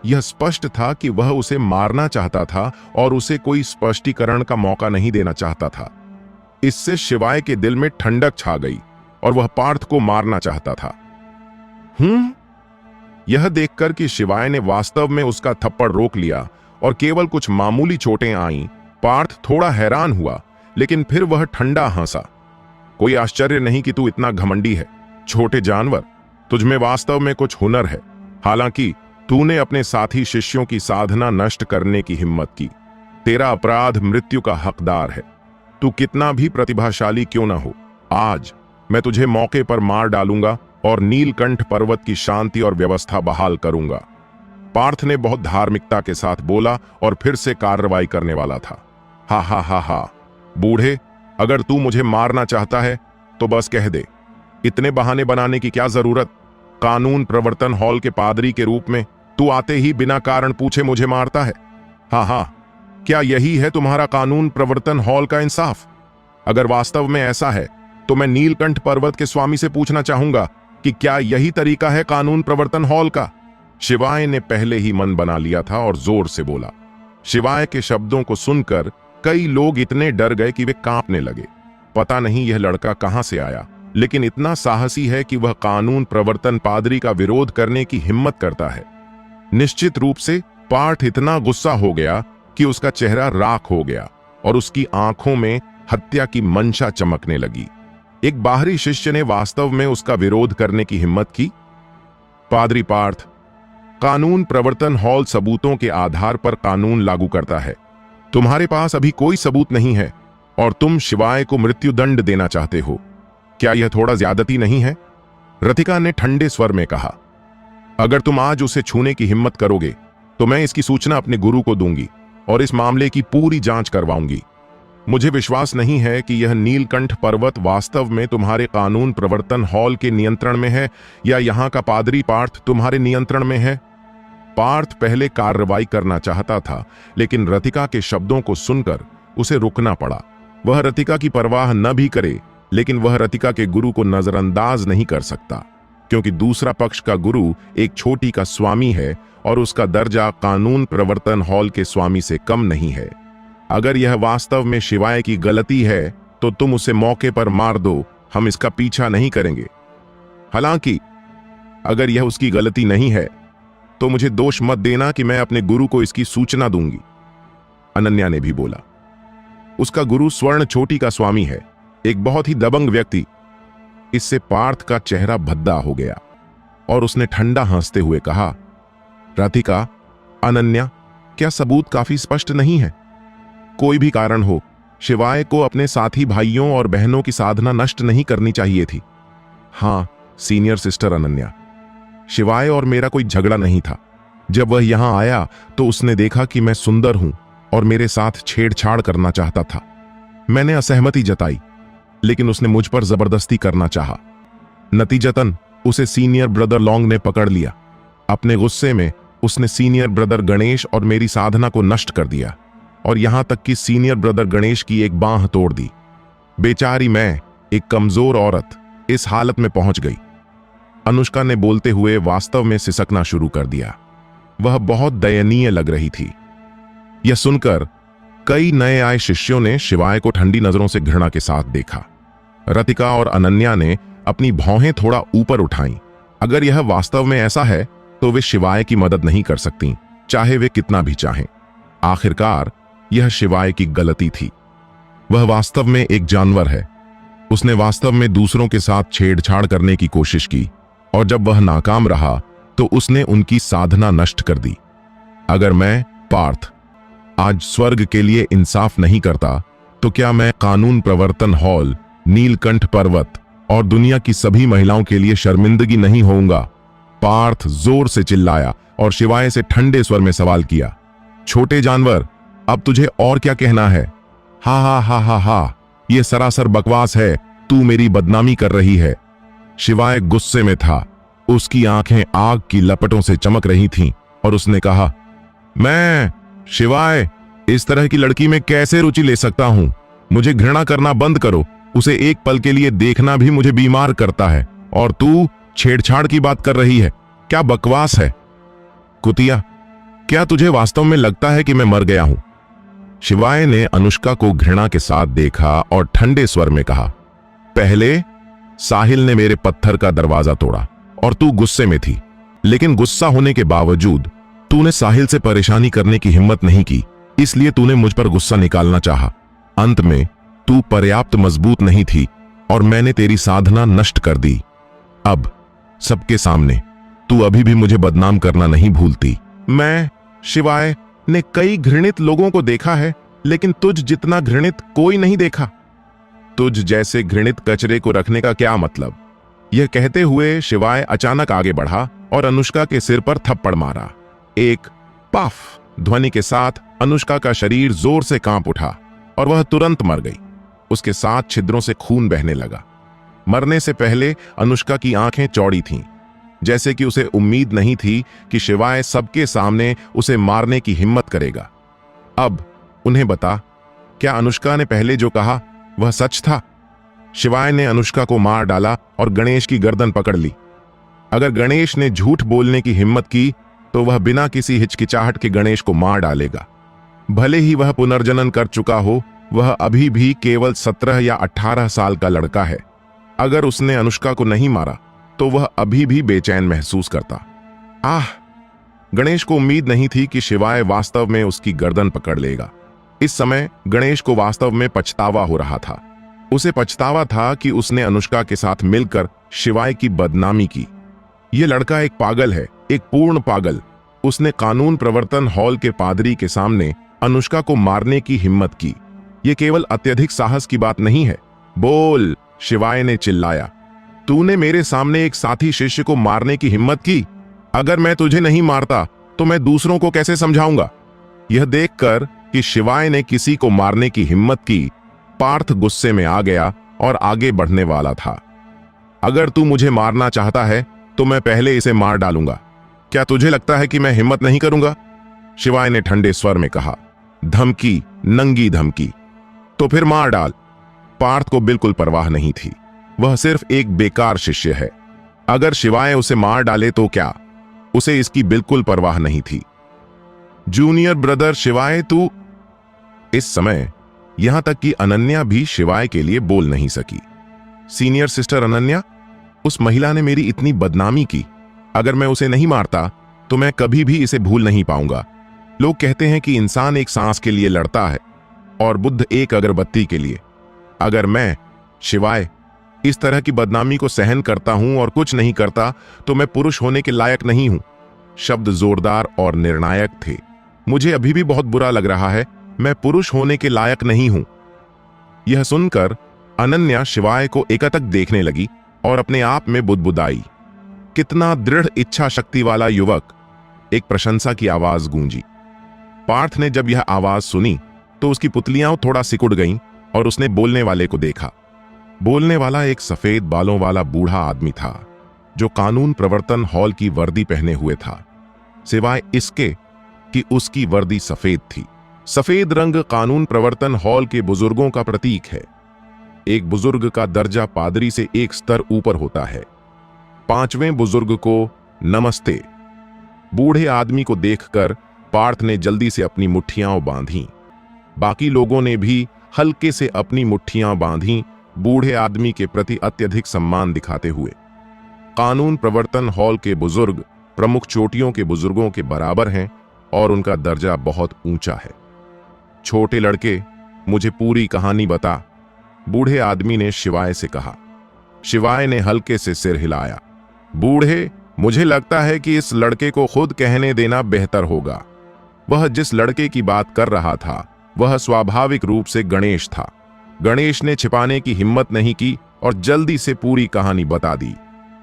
यह स्पष्ट था कि वह उसे मारना चाहता था और उसे कोई स्पष्टीकरण का मौका नहीं देना चाहता था। इससे शिवाय के दिल में ठंडक छा गई और वह पार्थ को मारना चाहता था। यह देखकर कि शिवाय ने वास्तव में उसका थप्पड़ रोक लिया और केवल कुछ मामूली चोटें आईं, पार्थ थोड़ा हैरान हुआ, लेकिन फिर वह ठंडा हंसा। कोई आश्चर्य नहीं कि तू इतना घमंडी है, छोटे जानवर। तुझमें वास्तव में कुछ हुनर है। हालांकि तूने अपने साथी शिष्यों की साधना नष्ट करने की हिम्मत की। तेरा अपराध मृत्यु का हकदार है। तू कितना भी प्रतिभाशाली क्यों ना हो, आज मैं तुझे मौके पर मार डालूंगा और नीलकंठ पर्वत की शांति और व्यवस्था बहाल करूंगा। पार्थ ने बहुत धार्मिकता के साथ बोला और फिर से कार्रवाई करने वाला था। हा हा हा हा, बूढ़े, अगर तू मुझे मारना चाहता है तो बस कह दे। इतने बहाने बनाने की क्या जरूरत? कानून प्रवर्तन हॉल के पादरी के रूप में तू आते ही बिना कारण पूछे मुझे मारता है। हाँ हाँ, क्या यही है तुम्हारा कानून प्रवर्तन हॉल का इंसाफ? अगर वास्तव में ऐसा है तो मैं नीलकंठ पर्वत के स्वामी से पूछना चाहूंगा कि क्या यही तरीका है कानून प्रवर्तन हॉल का? शिवाय ने पहले ही मन बना लिया था और जोर से बोला। शिवाय के शब्दों को सुनकर कई लोग इतने डर गए कि वे कांपने लगे। पता नहीं यह लड़का कहां से आया, लेकिन इतना साहसी है कि वह कानून प्रवर्तन पादरी का विरोध करने की हिम्मत करता है। निश्चित रूप से पार्थ इतना गुस्सा हो गया कि उसका चेहरा राख हो गया और उसकी आंखों में हत्या की मंशा चमकने लगी। एक बाहरी शिष्य ने वास्तव में उसका विरोध करने की हिम्मत की। पादरी पार्थ, कानून प्रवर्तन हॉल सबूतों के आधार पर कानून लागू करता है। तुम्हारे पास अभी कोई सबूत नहीं है और तुम शिवाय को मृत्युदंड देना चाहते हो। क्या यह थोड़ा ज्यादती नहीं है? रथिका ने ठंडे स्वर में कहा। अगर तुम आज उसे छूने की हिम्मत करोगे तो मैं इसकी सूचना अपने गुरु को दूंगी और इस मामले की पूरी जांच करवाऊंगी। मुझे विश्वास नहीं है कि यह नीलकंठ पर्वत वास्तव में तुम्हारे कानून प्रवर्तन हॉल के नियंत्रण में है या यहाँ का पादरी पार्थ तुम्हारे नियंत्रण में है। पार्थ पहले कार्रवाई करना चाहता था, लेकिन रथिका के शब्दों को सुनकर उसे रुकना पड़ा। वह रथिका की परवाह न भी करे, लेकिन वह रथिका के गुरु को नजरअंदाज नहीं कर सकता, क्योंकि दूसरा पक्ष का गुरु एक छोटी का स्वामी है और उसका दर्जा कानून प्रवर्तन हॉल के स्वामी से कम नहीं है। अगर यह वास्तव में शिवाय की गलती है तो तुम उसे मौके पर मार दो, हम इसका पीछा नहीं करेंगे। हालांकि अगर यह उसकी गलती नहीं है तो मुझे दोष मत देना कि मैं अपने गुरु को इसकी सूचना दूंगी। अनन्या ने भी बोला। उसका गुरु स्वर्ण छोटी का स्वामी है, एक बहुत ही दबंग व्यक्ति। इससे पार्थ का चेहरा भद्दा हो गया और उसने ठंडा हंसते हुए कहा, राधिका, अनन्या, क्या सबूत काफी स्पष्ट नहीं है? कोई भी कारण हो, शिवाय को अपने साथी भाइयों और बहनों की साधना नष्ट नहीं करनी चाहिए थी। हाँ सीनियर सिस्टर अनन्या, शिवाय और मेरा कोई झगड़ा नहीं था। जब वह यहां आया तो उसने देखा कि मैं सुंदर हूं और मेरे साथ छेड़छाड़ करना चाहता था। मैंने असहमति जताई, लेकिन उसने मुझ पर जबरदस्ती करना चाहा। नतीजतन उसे सीनियर ब्रदर लॉन्ग ने पकड़ लिया। अपने गुस्से में उसने सीनियर ब्रदर गणेश और मेरी साधना को नष्ट कर दिया और यहां तक कि सीनियर ब्रदर गणेश की एक बांह तोड़ दी। बेचारी मैं, एक कमजोर औरत, इस हालत में पहुंच गई। अनुष्का ने बोलते हुए वास्तव में सिसकना शुरू कर दिया। वह बहुत दयनीय लग रही थी। यह सुनकर कई नए आए शिष्यों ने शिवाय को ठंडी नजरों से घृणा के साथ देखा। रतिका और अनन्या ने अपनी भौहें थोड़ा ऊपर उठाईं। अगर यह वास्तव में ऐसा है तो वे शिवाय की मदद नहीं कर सकती, चाहे वे कितना भी चाहें। आखिरकार यह शिवाय की गलती थी। वह वास्तव में एक जानवर है। उसने वास्तव में दूसरों के साथ छेड़छाड़ करने की कोशिश की और जब वह नाकाम रहा तो उसने उनकी साधना नष्ट कर दी। अगर मैं, पार्थ, आज स्वर्ग के लिए इंसाफ नहीं करता तो क्या मैं कानून प्रवर्तन हॉल, नीलकंठ पर्वत और दुनिया की सभी महिलाओं के लिए शर्मिंदगी नहीं होऊंगा? पार्थ जोर से चिल्लाया और शिवाय से ठंडे स्वर में सवाल किया, छोटे जानवर, अब तुझे और क्या कहना है? हा हा हा हा हा, यह सरासर बकवास है, तू मेरी बदनामी कर रही है। शिवाय गुस्से में था। उसकी आंखें आग की लपटों से चमक रही थीं और उसने कहा, मैं, शिवाय, इस तरह की लड़की में कैसे रुचि ले सकता हूं? मुझे घृणा करना बंद करो उसे एक पल के लिए देखना भी मुझे बीमार करता है, और तू छेड़छाड़ की बात कर रही है। क्या बकवास है कुतिया, क्या तुझे वास्तव में लगता है कि मैं मर गया हूं? शिवाय ने अनुष्का को घृणा के साथ देखा और ठंडे स्वर में कहा, पहले साहिल ने मेरे पत्थर का दरवाजा तोड़ा और तू गुस्से में थी, लेकिन गुस्सा होने के बावजूद तूने साहिल से परेशानी करने की हिम्मत नहीं की, इसलिए तूने मुझ पर गुस्सा निकालना चाहा। अंत में तू पर्याप्त मजबूत नहीं थी और मैंने तेरी साधना नष्ट कर दी। अब सबके सामने तू अभी भी मुझे बदनाम करना नहीं भूलती। मैं शिवाय ने कई घृणित लोगों को देखा है, लेकिन तुझ जितना घृणित कोई नहीं देखा। तुझ जैसे घृणित कचरे को रखने का क्या मतलब? यह कहते हुए शिवाय अचानक आगे बढ़ा और अनुष्का के सिर पर थप्पड़ मारा। एक पाफ ध्वनि के साथ अनुष्का का शरीर जोर से कांप उठा और वह तुरंत मर गई। उसके 7 छिद्रों से खून बहने लगा। मरने से पहले अनुष्का की आंखें चौड़ी थीं, जैसे कि उसे उम्मीद नहीं थी कि शिवाय सबके सामने उसे मारने की हिम्मत करेगा। अब उन्हें बता, क्या अनुष्का ने पहले जो कहा वह सच था? शिवाय ने अनुष्का को मार डाला और गणेश की गर्दन पकड़ ली। अगर गणेश ने झूठ बोलने की हिम्मत की तो वह बिना किसी हिचकिचाहट के गणेश को मार डालेगा। भले ही वह पुनर्जनन कर चुका हो, वह अभी भी केवल 17 या 18 साल का लड़का है। अगर उसने अनुष्का को नहीं मारा तो वह अभी भी बेचैन महसूस करता। गणेश को उम्मीद नहीं थी कि शिवाय वास्तव में उसकी गर्दन पकड़ लेगा। इस समय गणेश को वास्तव में पछतावा हो रहा था। उसे पछतावा था कि उसने अनुष्का के साथ मिलकर शिवाय की बदनामी की। यह लड़का एक पागल है, एक पूर्ण पागल। उसने कानून प्रवर्तन हॉल के पादरी के सामने अनुष्का को मारने की हिम्मत की। यह केवल अत्यधिक साहस की बात नहीं है। बोल, शिवाय ने चिल्लाया, तूने मेरे सामने एक साथी शिष्य को मारने की हिम्मत की? अगर मैं तुझे नहीं मारता तो मैं दूसरों को कैसे समझाऊंगा? यह देखकर कि शिवाय ने किसी को मारने की हिम्मत की, पार्थ गुस्से में आ गया और आगे बढ़ने वाला था। अगर तू मुझे मारना चाहता है तो मैं पहले इसे मार डालूंगा। क्या तुझे लगता है कि मैं हिम्मत नहीं करूंगा? शिवाय ने ठंडे स्वर में कहा। धमकी, नंगी धमकी। तो फिर मार डाल। पार्थ को बिल्कुल परवाह नहीं थी। वह सिर्फ एक बेकार शिष्य है। अगर शिवाय उसे मार डाले तो क्या? उसे इसकी बिल्कुल परवाह नहीं थी। जूनियर ब्रदर शिवाय, तू। इस समय यहां तक कि अनन्या भी शिवाय के लिए बोल नहीं सकी। सीनियर सिस्टर अनन्या, उस महिला ने मेरी इतनी बदनामी की। अगर मैं उसे नहीं मारता तो मैं कभी भी इसे भूल नहीं पाऊंगा। लोग कहते हैं कि इंसान एक सांस के लिए लड़ता है और बुद्ध एक अगरबत्ती के लिए। अगर मैं शिवाय इस तरह की बदनामी को सहन करता हूं और कुछ नहीं करता तो मैं पुरुष होने के लायक नहीं हूं। शब्द जोरदार और निर्णायक थे। मुझे अभी भी बहुत बुरा लग रहा है। मैं पुरुष होने के लायक नहीं हूं। यह सुनकर अनन्या शिवाय को एकटक देखने लगी और अपने आप में बुदबुदाई। कितना दृढ़ इच्छा शक्ति वाला युवक। एक प्रशंसा की आवाज गूंजी। पार्थ ने जब यह आवाज सुनी तो उसकी पुतलियां थोड़ा सिकुड़ गईं और उसने बोलने वाले को देखा। बोलने वाला एक सफेद बालों वाला बूढ़ा आदमी था जो कानून प्रवर्तन हॉल की वर्दी पहने हुए था, सिवाय इसके कि उसकी वर्दी सफेद थी। सफेद रंग कानून प्रवर्तन हॉल के बुजुर्गों का प्रतीक है। एक बुजुर्ग का दर्जा पादरी से एक स्तर ऊपर होता है। 5वें बुजुर्ग को नमस्ते। बूढ़े आदमी को देखकर पार्थ ने जल्दी से अपनी मुट्ठियां बांधी। बाकी लोगों ने भी हल्के से अपनी मुट्ठियां बांधी, बूढ़े आदमी के प्रति अत्यधिक सम्मान दिखाते हुए। कानून प्रवर्तन हॉल के बुजुर्ग प्रमुख चोटियों के बुजुर्गों के बराबर हैं और उनका दर्जा बहुत ऊंचा है। छोटे लड़के, मुझे पूरी कहानी बता, बूढ़े आदमी ने शिवाय से कहा। शिवाय ने हल्के से सिर हिलाया। बूढ़े, मुझे लगता है कि इस लड़के को खुद कहने देना बेहतर होगा। वह जिस लड़के की बात कर रहा था वह स्वाभाविक रूप से गणेश था। गणेश ने छिपाने की हिम्मत नहीं की और जल्दी से पूरी कहानी बता दी।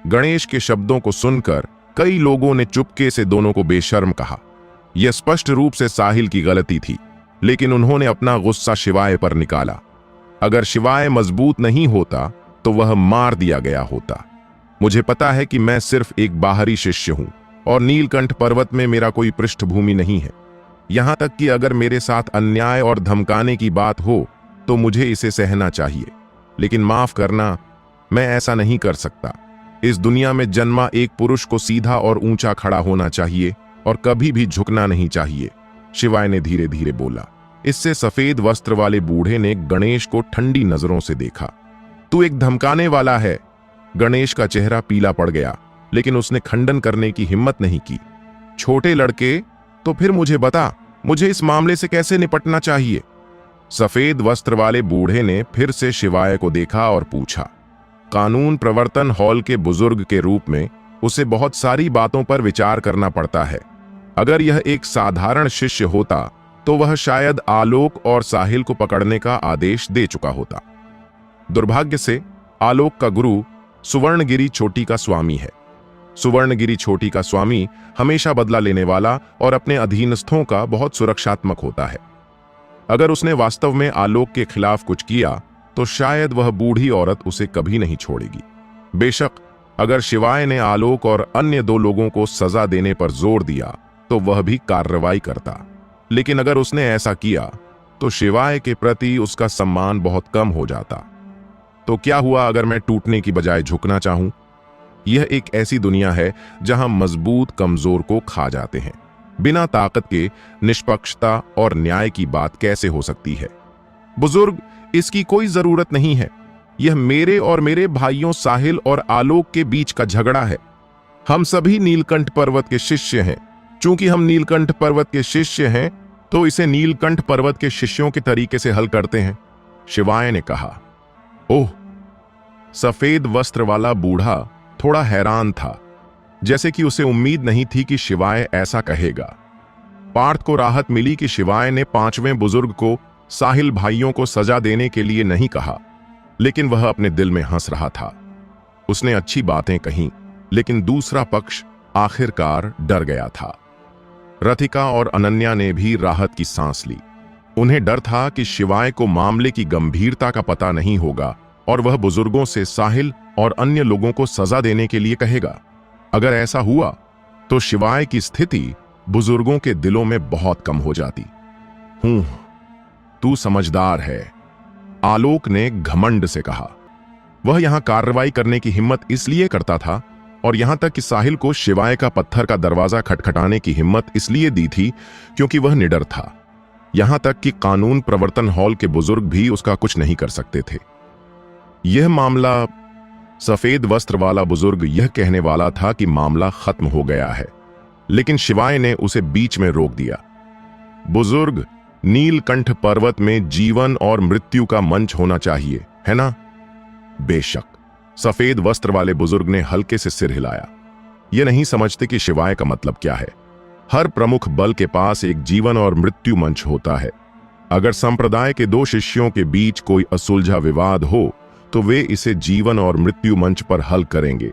गणेश के शब्दों को सुनकर कई लोगों ने चुपके से दोनों को बेशर्म कहा। यह स्पष्ट रूप से साहिल की गलती थी, लेकिन उन्होंने अपना गुस्सा शिवाय पर निकाला। अगर शिवाय मजबूत नहीं होता तो वह मार दिया गया होता। मुझे पता है कि मैं सिर्फ एक बाहरी शिष्य हूं और नीलकंठ पर्वत में मेरा कोई पृष्ठभूमि नहीं है। यहां तक कि अगर मेरे साथ अन्याय और धमकाने की बात हो तो मुझे इसे सहना चाहिए। लेकिन माफ करना, मैं ऐसा नहीं कर सकता। इस दुनिया में जन्मा एक पुरुष को सीधा और ऊंचा खड़ा होना चाहिए और कभी भी झुकना नहीं चाहिए, शिवाय ने धीरे धीरे बोला। इससे सफेद वस्त्र वाले बूढ़े ने गणेश को ठंडी नजरों से देखा। तू एक धमकाने वाला है। गणेश का चेहरा पीला पड़ गया, लेकिन उसने खंडन करने की हिम्मत नहीं की। छोटे लड़के, तो फिर मुझे बता, मुझे इस मामले से कैसे निपटना चाहिए? सफेद वस्त्र वाले बूढ़े ने फिर से शिवाय को देखा और पूछा। कानून प्रवर्तन हॉल के बुजुर्ग के रूप में उसे बहुत सारी बातों पर विचार करना पड़ता है। अगर यह एक साधारण शिष्य होता तो वह शायद आलोक और साहिल को पकड़ने का आदेश दे चुका होता। दुर्भाग्य से आलोक का गुरु सुवर्णगिरी छोटी का स्वामी है। सुवर्णगिरी छोटी का स्वामी हमेशा बदला लेने वाला और अपने अधीनस्थों का बहुत सुरक्षात्मक होता है। अगर उसने वास्तव में आलोक के खिलाफ कुछ किया तो शायद वह बूढ़ी औरत उसे कभी नहीं छोड़ेगी। बेशक अगर शिवाय ने आलोक और अन्य 2 लोगों को सजा देने पर जोर दिया तो वह भी कार्रवाई करता, लेकिन अगर उसने ऐसा किया तो शिवाय के प्रति उसका सम्मान बहुत कम हो जाता। तो क्या हुआ अगर मैं टूटने की बजाय झुकना चाहूं? यह एक ऐसी दुनिया है जहां मजबूत कमजोर को खा जाते हैं। बिना ताकत के निष्पक्षता और न्याय की बात कैसे हो सकती है? बुजुर्ग, इसकी कोई जरूरत नहीं है। यह मेरे और मेरे भाइयों साहिल और आलोक के बीच का झगड़ा है। हम सभी नीलकंठ पर्वत के शिष्य हैं। चूंकि हम नीलकंठ पर्वत के शिष्य हैं तो इसे नीलकंठ पर्वत के शिष्यों के तरीके से हल करते हैं, शिवाय ने कहा। ओह! सफेद वस्त्र वाला बूढ़ा थोड़ा हैरान था, जैसे कि उसे उम्मीद नहीं थी कि शिवाय ऐसा कहेगा। पार्थ को राहत मिली कि शिवाय ने 5वें बुजुर्ग को साहिल भाइयों को सजा देने के लिए नहीं कहा, लेकिन वह अपने दिल में हंस रहा था। उसने अच्छी बातें कहीं, लेकिन दूसरा पक्ष आखिरकार डर गया था। रथिका और अनन्या ने भी राहत की सांस ली। उन्हें डर था कि शिवाय को मामले की गंभीरता का पता नहीं होगा और वह बुजुर्गों से साहिल और अन्य लोगों को सजा देने के लिए कहेगा। अगर ऐसा हुआ तो शिवाय की स्थिति बुजुर्गों के दिलों में बहुत कम हो जाती। तू समझदार है, आलोक ने घमंड से कहा। वह यहां कार्रवाई करने की हिम्मत इसलिए करता था और यहां तक कि साहिल को शिवाय का पत्थर का दरवाजा खटखटाने की हिम्मत इसलिए दी थी क्योंकि वह निडर था। यहां तक कि कानून प्रवर्तन हॉल के बुजुर्ग भी उसका कुछ नहीं कर सकते थे। यह मामला, सफेद वस्त्र वाला बुजुर्ग यह कहने वाला था कि मामला खत्म हो गया है, लेकिन शिवाय ने उसे बीच में रोक दिया। बुजुर्ग, नीलकंठ पर्वत में जीवन और मृत्यु का मंच होना चाहिए, है ना? बेशक, सफेद वस्त्र वाले बुजुर्ग ने हल्के से सिर हिलाया। यह नहीं समझते कि शिवाय का मतलब क्या है। हर प्रमुख बल के पास एक जीवन और मृत्यु मंच होता है। अगर संप्रदाय के 2 शिष्यों के बीच कोई असुलझा विवाद हो तो वे इसे जीवन और मृत्यु मंच पर हल करेंगे।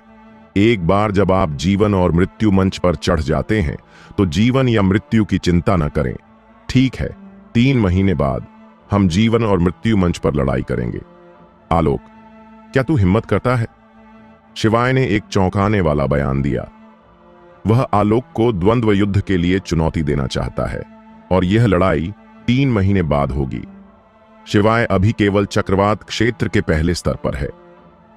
एक बार जब आप जीवन और मृत्यु मंच पर चढ़ जाते हैं तो जीवन या मृत्यु की चिंता न करें। ठीक है, 3 महीने बाद हम जीवन और मृत्यु मंच पर लड़ाई करेंगे। आलोक, क्या तू हिम्मत करता है? शिवाय ने एक चौंकाने वाला बयान दिया। वह आलोक को द्वंद्व युद्ध के लिए चुनौती देना चाहता है और यह लड़ाई 3 महीने बाद होगी। शिवाय अभी केवल चक्रवात क्षेत्र के पहले स्तर पर है।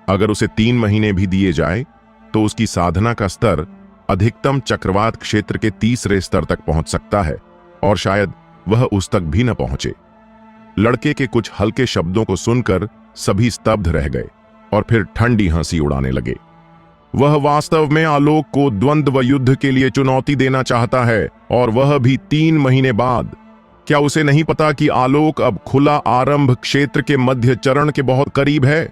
अगर उसे 3 महीने भी दिए जाए तो उसकी साधना का स्तर अधिकतम चक्रवात क्षेत्र के 3रे स्तर तक पहुंच सकता है और शायद वह उस तक भी न पहुंचे। लड़के के कुछ हल्के शब्दों को सुनकर सभी स्तब्ध रह गए और फिर ठंडी हंसी उड़ाने लगे। वह वास्तव में आलोक को द्वंद्व युद्ध के लिए चुनौती देना चाहता है और वह भी 3 महीने बाद। क्या उसे नहीं पता कि आलोक अब खुला आरंभ क्षेत्र के मध्य चरण के बहुत करीब है?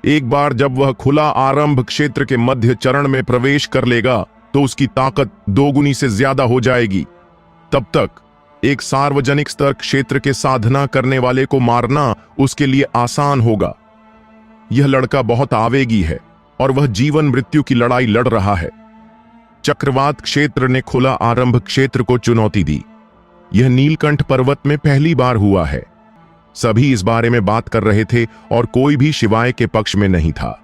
एक बार जब वह खुला आरंभ क्षेत्र के मध्य चरण में प्रवेश कर लेगा तो उसकी ताकत 2 गुनी से ज्यादा हो जाएगी। तब तक एक सार्वजनिक स्तर क्षेत्र के साधना करने वाले को मारना उसके लिए आसान होगा। यह लड़का बहुत आवेगी है और वह जीवन मृत्यु की लड़ाई लड़ रहा है। चक्रवात क्षेत्र ने खुला आरंभ क्षेत्र को चुनौती दी। यह नीलकंठ पर्वत में पहली बार हुआ है। सभी इस बारे में बात कर रहे थे और कोई भी शिवाय के पक्ष में नहीं था।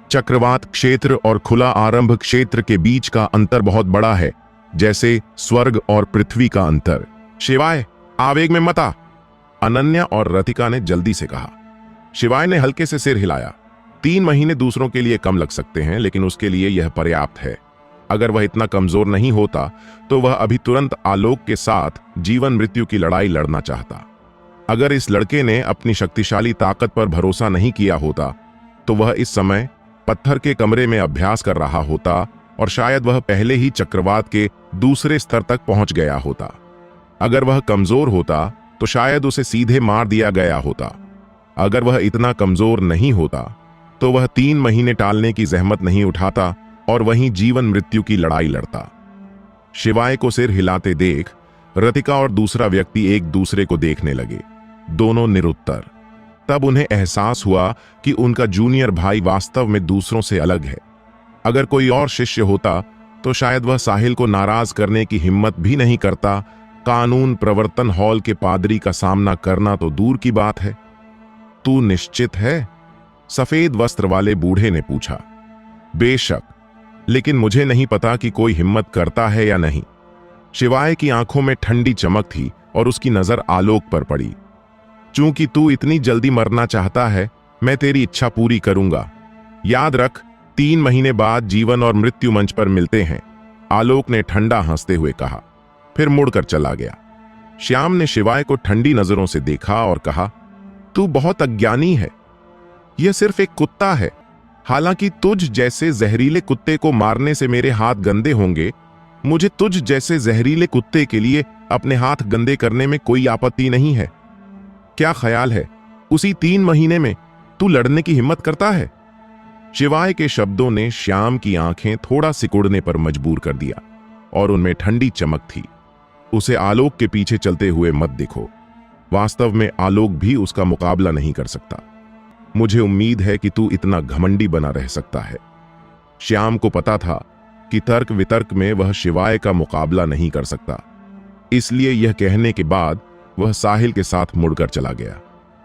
चक्रवात क्षेत्र और खुला आरंभ क्षेत्र के बीच का अंतर बहुत बड़ा है, जैसे स्वर्ग और पृथ्वी का अंतर। शिवाय, आवेग में मत आ, अनन्या और रतिका ने जल्दी से कहा। शिवाय ने हल्के से सिर हिलाया। 3 महीने दूसरों के लिए कम लग सकते हैं, लेकिन उसके लिए यह पर्याप्त है। अगर वह इतना कमजोर नहीं होता तो वह अभी तुरंत आलोक के साथ जीवन मृत्यु की लड़ाई लड़ना चाहता। अगर इस लड़के ने अपनी शक्तिशाली ताकत पर भरोसा नहीं किया होता तो वह इस समय पत्थर के कमरे में अभ्यास कर रहा होता और शायद वह पहले ही चक्रवात के दूसरे स्तर तक पहुंच गया होता। अगर वह कमजोर होता तो शायद उसे सीधे मार दिया गया होता। अगर वह इतना कमजोर नहीं होता तो वह 3 महीने टालने की जहमत नहीं उठाता और वहीं जीवन मृत्यु की लड़ाई लड़ता। शिवाय को सिर हिलाते देख रतिका और दूसरा व्यक्ति एक दूसरे को देखने लगे, दोनों निरुत्तर। तब उन्हें एहसास हुआ कि उनका जूनियर भाई वास्तव में दूसरों से अलग है। अगर कोई और शिष्य होता तो शायद वह साहिल को नाराज करने की हिम्मत भी नहीं करता। कानून प्रवर्तन हॉल के पादरी का सामना करना तो दूर की बात है। तू निश्चित है? सफेद वस्त्र वाले बूढ़े ने पूछा। बेशक, लेकिन मुझे नहीं पता कि कोई हिम्मत करता है या नहीं। शिवाय की आंखों में ठंडी चमक थी और उसकी नजर आलोक पर पड़ी। चूंकि तू इतनी जल्दी मरना चाहता है, मैं तेरी इच्छा पूरी करूंगा। याद रख, 3 महीने बाद जीवन और मृत्यु मंच पर मिलते हैं, आलोक ने ठंडा हंसते हुए कहा, फिर मुड़कर चला गया। श्याम ने शिवाय को ठंडी नजरों से देखा और कहा, तू बहुत अज्ञानी है। यह सिर्फ एक कुत्ता है। हालांकि तुझ जैसे जहरीले कुत्ते को मारने से मेरे हाथ गंदे होंगे, मुझे तुझ जैसे जहरीले कुत्ते के लिए अपने हाथ गंदे करने में कोई आपत्ति नहीं है। क्या ख्याल है, उसी 3 महीने में तू लड़ने की हिम्मत करता है? शिवाय के शब्दों ने श्याम की आंखें थोड़ा सिकुड़ने पर मजबूर कर दिया और उनमें ठंडी चमक थी। उसे आलोक के पीछे चलते हुए मत देखो। वास्तव में आलोक भी उसका मुकाबला नहीं कर सकता। मुझे उम्मीद है कि तू इतना घमंडी बना रह सकता है। श्याम को पता था कि तर्क वितर्क में वह शिवाय का मुकाबला नहीं कर सकता, इसलिए यह कहने के बाद वह साहिल के साथ मुड़कर चला गया।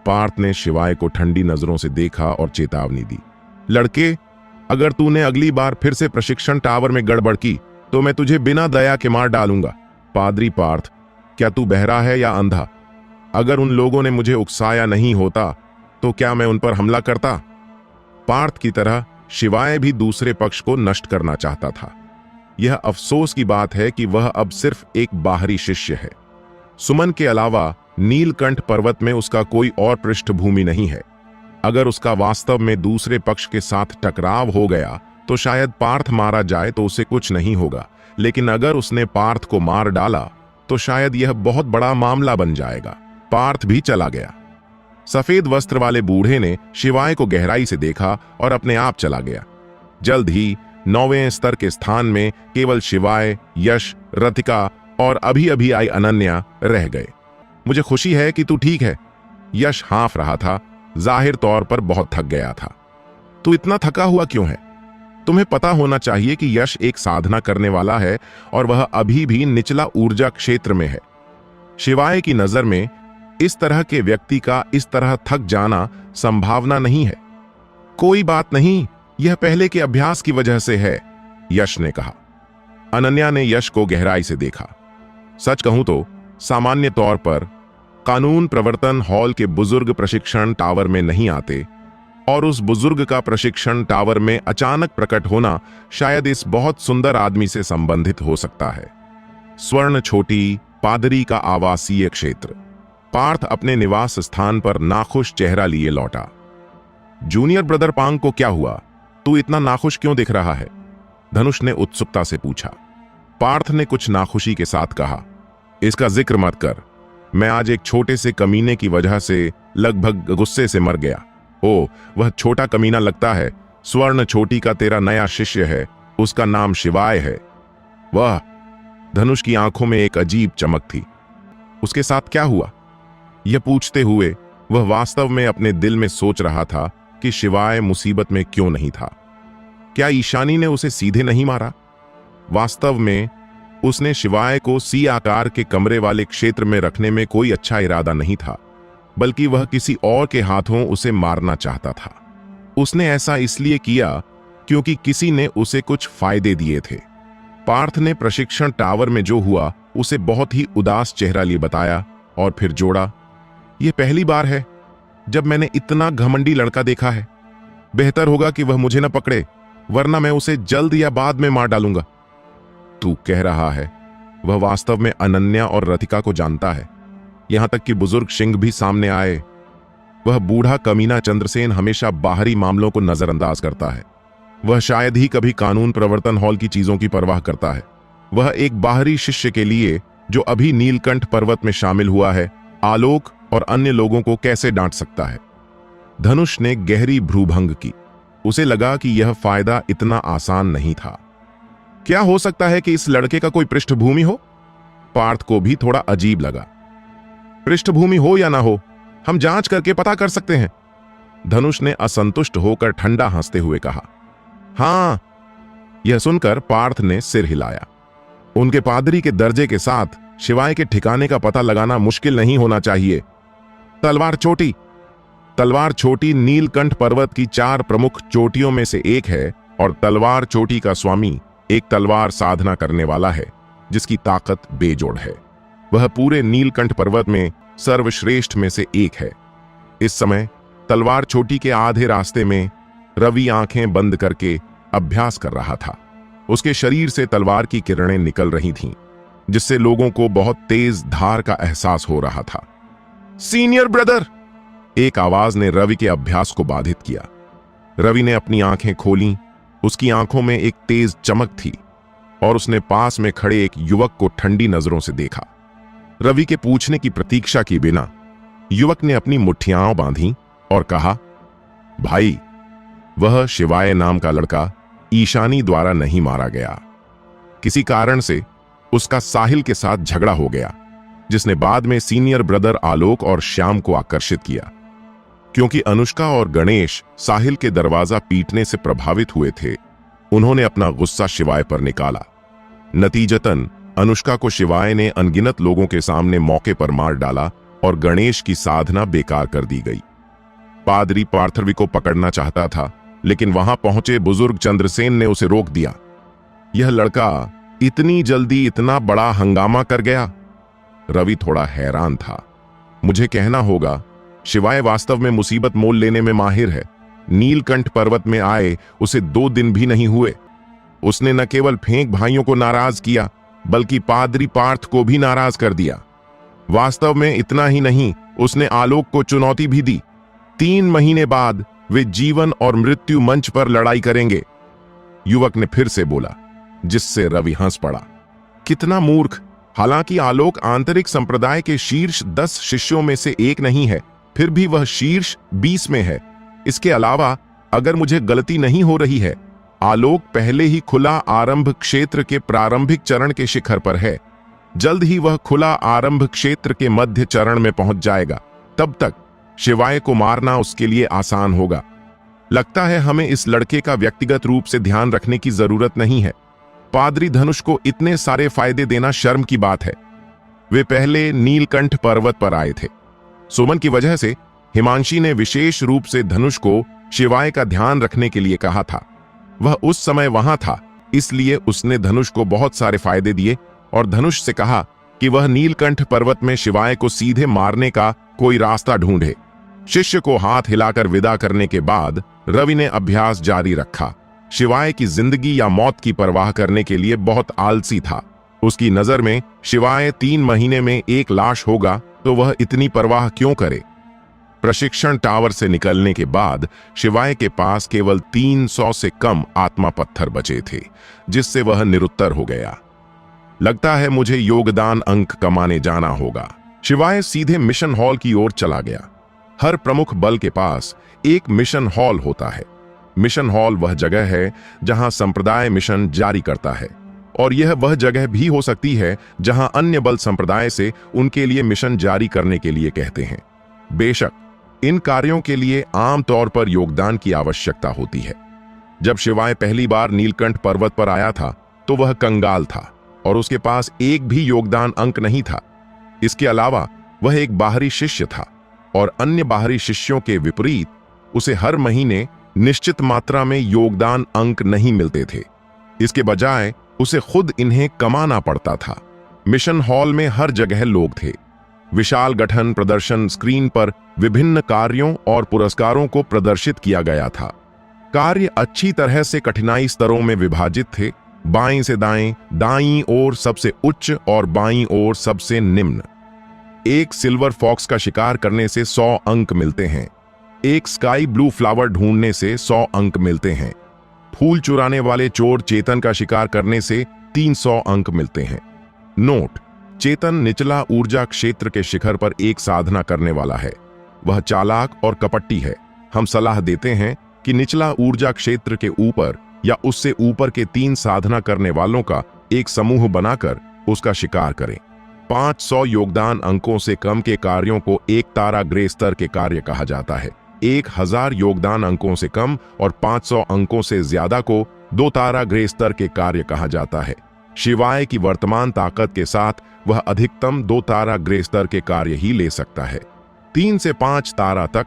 पार्थ ने शिवाय को ठंडी नजरों से देखा और चेतावनी दी, लड़के, अगर तूने अगली बार फिर से प्रशिक्षण टावर में गड़बड़ की तो मैं तुझे बिना दया के मार डालूंगा। पादरी पार्थ, क्या तू बहरा है या अंधा? अगर उन लोगों ने मुझे उकसाया नहीं होता तो क्या मैं उन पर हमला करता? पार्थ की तरह शिवाय भी दूसरे पक्ष को नष्ट करना चाहता था। यह अफसोस की बात है कि वह अब सिर्फ एक बाहरी शिष्य है। सुमन के अलावा नीलकंठ पर्वत में उसका कोई और पृष्ठभूमि नहीं है। अगर उसका वास्तव में दूसरे पक्ष के साथ टकराव हो गया तो शायद पार्थ मारा जाए तो उसे कुछ नहीं होगा, लेकिन अगर उसने पार्थ को मार डाला तो शायद यह बहुत बड़ा मामला बन जाएगा। पार्थ भी चला गया। सफेद वस्त्र वाले बूढ़े ने शिवाय को गहराई से देखा और अपने आप चला गया। जल्द ही 9वें स्तर के स्थान में केवल शिवाय, यश, रतिका और अभी अभी आई अनन्या रह गए। मुझे खुशी है कि तू ठीक है। यश हाँफ रहा था, जाहिर तौर पर बहुत थक गया था। तू इतना थका हुआ क्यों है? तुम्हें पता होना चाहिए कि यश एक साधना करने वाला है और वह अभी भी निचला ऊर्जा क्षेत्र में है। शिवाय की नजर में इस तरह के व्यक्ति का इस तरह थक जाना संभावना नहीं है। कोई बात नहीं, यह पहले के अभ्यास की वजह से है, यश ने कहा। अनन्या ने यश को गहराई से देखा। सच कहूं तो सामान्य तौर पर कानून प्रवर्तन हॉल के बुजुर्ग प्रशिक्षण टावर में नहीं आते और उस बुजुर्ग का प्रशिक्षण टावर में अचानक प्रकट होना शायद इस बहुत सुंदर आदमी से संबंधित हो सकता है। स्वर्ण छोटी पादरी का आवासीय क्षेत्र। पार्थ अपने निवास स्थान पर नाखुश चेहरा लिए लौटा। जूनियर ब्रदर पांग को क्या हुआ? तू इतना नाखुश क्यों दिख रहा है? धनुष ने उत्सुकता से पूछा। पार्थ ने कुछ नाखुशी के साथ कहा, इसका जिक्र मत कर। मैं आज एक छोटे से कमीने की वजह से लगभग गुस्से से मर गया। ओ, वह छोटा कमीना लगता है। स्वर्ण छोटी का तेरा नया शिष्य है, उसका नाम शिवाय है। वह, धनुष की आंखों में एक अजीब चमक थी। उसके साथ क्या हुआ? यह पूछते हुए वह वास्तव में अपने दिल में सोच रहा था कि शिवाय मुसीबत में क्यों नहीं था। क्या ईशानी ने उसे सीधे नहीं मारा? वास्तव में उसने शिवाय को सी आकार के कमरे वाले क्षेत्र में रखने में कोई अच्छा इरादा नहीं था, बल्कि वह किसी और के हाथों उसे मारना चाहता था। उसने ऐसा इसलिए किया क्योंकि किसी ने उसे कुछ फायदे दिए थे। पार्थ ने प्रशिक्षण टावर में जो हुआ उसे बहुत ही उदास चेहरा लिए बताया और फिर जोड़ा, यह पहली बार है जब मैंने इतना घमंडी लड़का देखा है। बेहतर होगा कि वह मुझे न पकड़े, वरना मैं उसे जल्द या बाद में मार डालूंगा। तू कह रहा है वह वास्तव में अनन्या और रतिका को जानता है। यहां तक कि बुजुर्ग सिंह भी सामने आए। वह बूढ़ा कमीना चंद्रसेन हमेशा बाहरी मामलों को नजरअंदाज करता है। वह शायद ही कभी कानून प्रवर्तन हॉल की चीजों की परवाह करता है। वह एक बाहरी शिष्य के लिए जो अभी नीलकंठ पर्वत में शामिल हुआ है, आलोक और अन्य लोगों को कैसे डांट सकता है। धनुष ने गहरी भ्रूभंग की। उसे लगा कि यह फायदा इतना आसान नहीं था। क्या हो सकता है कि इस लड़के का कोई पृष्ठभूमि हो? पार्थ को भी थोड़ा अजीब लगा। पृष्ठभूमि हो या ना हो, हम जांच करके पता कर सकते हैं। धनुष ने असंतुष्ट होकर ठंडा हंसते हुए कहा। हां। यह सुनकर पार्थ ने सिर हिलाया। उनके पादरी के दर्जे के साथ शिवाय के ठिकाने का पता लगाना मुश्किल नहीं होना चाहिए। तलवार चोटी। तलवार चोटी नीलकंठ पर्वत की 4 प्रमुख चोटियों में से एक है और तलवार चोटी का स्वामी एक तलवार साधना करने वाला है जिसकी ताकत बेजोड़ है। वह पूरे नीलकंठ पर्वत में सर्वश्रेष्ठ में से एक है। इस समय तलवार चोटी के आधे रास्ते में रवि आंखें बंद करके अभ्यास कर रहा था। उसके शरीर से तलवार की किरणें निकल रही थीं, जिससे लोगों को बहुत तेज धार का एहसास हो रहा था। Senior brother! एक आवाज ने रवि के अभ्यास को बाधित किया। रवि ने अपनी आंखें खोलीं। उसकी आंखों में एक तेज चमक थी और उसने पास में खड़े एक युवक को ठंडी नजरों से देखा। रवि के पूछने की प्रतीक्षा की बिना युवक ने अपनी मुट्ठियां बांधी और कहा, भाई, वह शिवाय नाम का लड़का ईशानी द्वारा नहीं मारा गया। किसी कारण से उसका साहिल के साथ झगड़ा हो गया, जिसने बाद में सीनियर ब्रदर आलोक और श्याम को आकर्षित किया। क्योंकि अनुष्का और गणेश साहिल के दरवाजा पीटने से प्रभावित हुए थे, उन्होंने अपना गुस्सा शिवाय पर निकाला। नतीजतन अनुष्का को शिवाय ने अनगिनत लोगों के सामने मौके पर मार डाला और गणेश की साधना बेकार कर दी गई। पादरी पार्थवी को पकड़ना चाहता था, लेकिन वहां पहुंचे बुजुर्ग चंद्रसेन ने उसे रोक दिया। यह लड़का इतनी जल्दी इतना बड़ा हंगामा कर गया। रवि थोड़ा हैरान था। मुझे कहना होगा, शिवाय वास्तव में मुसीबत मोल लेने में माहिर है। नीलकंठ पर्वत में आए उसे 2 दिन भी नहीं हुए। उसने न केवल फेंक भाइयों को नाराज किया, बल्कि पादरी पार्थ को भी नाराज कर दिया। वास्तव में इतना ही नहीं, उसने आलोक को चुनौती भी दी। 3 महीने बाद वे जीवन और मृत्यु मंच पर लड़ाई करेंगे। युवक ने फिर से बोला, जिससे रवि हंस पड़ा। कितना मूर्ख! हालांकि आलोक आंतरिक संप्रदाय के शीर्ष 10 शिष्यों में से एक नहीं है, फिर भी वह शीर्ष 20 में है। इसके अलावा अगर मुझे गलती नहीं हो रही है, आलोक पहले ही खुला आरंभ क्षेत्र के प्रारंभिक चरण के शिखर पर है। जल्द ही वह खुला आरंभ क्षेत्र के मध्य चरण में पहुंच जाएगा। तब तक शिवाय को मारना उसके लिए आसान होगा। लगता है हमें इस लड़के का व्यक्तिगत रूप से ध्यान रखने की जरूरत नहीं है। पादरी धनुष को इतने सारे फायदे देना शर्म की बात है। वे पहले नीलकंठ पर्वत पर आए थे। सुमन की वजह से हिमांशी ने विशेष रूप से धनुष को शिवाय का ध्यान रखने के लिए कहा था। वह उस समय वहां था, इसलिए उसने धनुष को बहुत सारे फायदे दिए और धनुष से कहा कि वह नीलकंठ पर्वत में शिवाय को सीधे मारने का कोई रास्ता ढूंढे। शिष्य को हाथ हिलाकर विदा करने के बाद रवि ने अभ्यास जारी रखा। शिवाय की जिंदगी या मौत की परवाह करने के लिए बहुत आलसी था। उसकी नजर में शिवाय 3 महीने में एक लाश होगा, तो वह इतनी परवाह क्यों करे। प्रशिक्षण टावर से निकलने के बाद शिवाय के पास केवल 300 से कम आत्मा पत्थर बचे थे, जिससे वह निरुत्तर हो गया। लगता है मुझे योगदान अंक कमाने जाना होगा। शिवाय सीधे मिशन हॉल की ओर चला गया। हर प्रमुख बल के पास एक मिशन हॉल होता है। मिशन हॉल वह जगह है जहां संप्रदाय मिशन जारी करता है, और यह वह जगह भी हो सकती है जहां अन्य बल संप्रदाय से उनके लिए मिशन जारी करने के लिए कहते हैं। बेशक इन कार्यों के लिए आमतौर पर योगदान की आवश्यकता होती है। जब शिवाय पहली बार नीलकंठ पर्वत पर आया था तो वह कंगाल था और उसके पास एक भी योगदान अंक नहीं था। इसके अलावा वह एक बाहरी शिष्य था और अन्य बाहरी शिष्यों के विपरीत उसे हर महीने निश्चित मात्रा में योगदान अंक नहीं मिलते थे। इसके बजाय उसे खुद इन्हें कमाना पड़ता था। मिशन हॉल में हर जगह लोग थे। विशाल गठन प्रदर्शन स्क्रीन पर विभिन्न कार्यों और पुरस्कारों को प्रदर्शित किया गया था। कार्य अच्छी तरह से कठिनाई स्तरों में विभाजित थे, बाएं से दाएं, दाईं ओर सबसे उच्च और बाईं ओर सबसे निम्न। एक सिल्वर फॉक्स का शिकार करने से 100 अंक मिलते हैं। एक स्काई ब्लू फ्लावर ढूंढने से 100 अंक मिलते हैं। फूल चुराने वाले चोर चेतन का शिकार करने से 300 अंक मिलते हैं। नोट: चेतन निचला ऊर्जा क्षेत्र के शिखर पर एक साधना करने वाला है। वह चालाक और कपटी है। हम सलाह देते हैं कि निचला ऊर्जा क्षेत्र के ऊपर या उससे ऊपर के 3 साधना करने वालों का एक समूह बनाकर उसका शिकार करें। 500 योगदान अंकों से कम के कार्यों को 1 तारा ग्रे स्तर के कार्य कहा जाता है। 1000 योगदान अंकों से कम और 500 अंकों से ज्यादा को 2 तारा ग्रे स्तर के कार्य कहा जाता है। शिवाय की वर्तमान ताकत के साथ वह अधिकतम 2 तारा ग्रे स्तर के कार्य ही ले सकता है। 3 से 5 तारा तक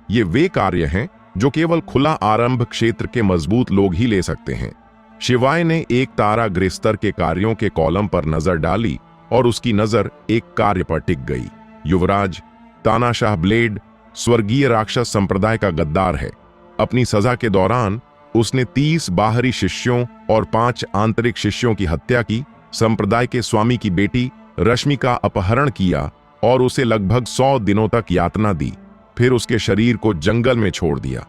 ये वे कार्य हैं जो केवल खुला आरंभ क्षेत्र के मजबूत लोग ही ले सकते हैं। शिवाय ने 1 तारा ग्रे स्तर के कार्यों के कॉलम पर नजर डाली और उसकी नजर एक कार्य पर टिक गई। युवराज तानाशाह ब्लेड स्वर्गीय राक्षस संप्रदाय का गद्दार है। अपनी सजा के दौरान उसने 30 बाहरी शिष्यों और 5 आंतरिक शिष्यों की हत्या की, संप्रदाय के स्वामी की बेटी रश्मि का अपहरण किया और उसे लगभग 100 दिनों तक यातना दी, फिर उसके शरीर को जंगल में छोड़ दिया।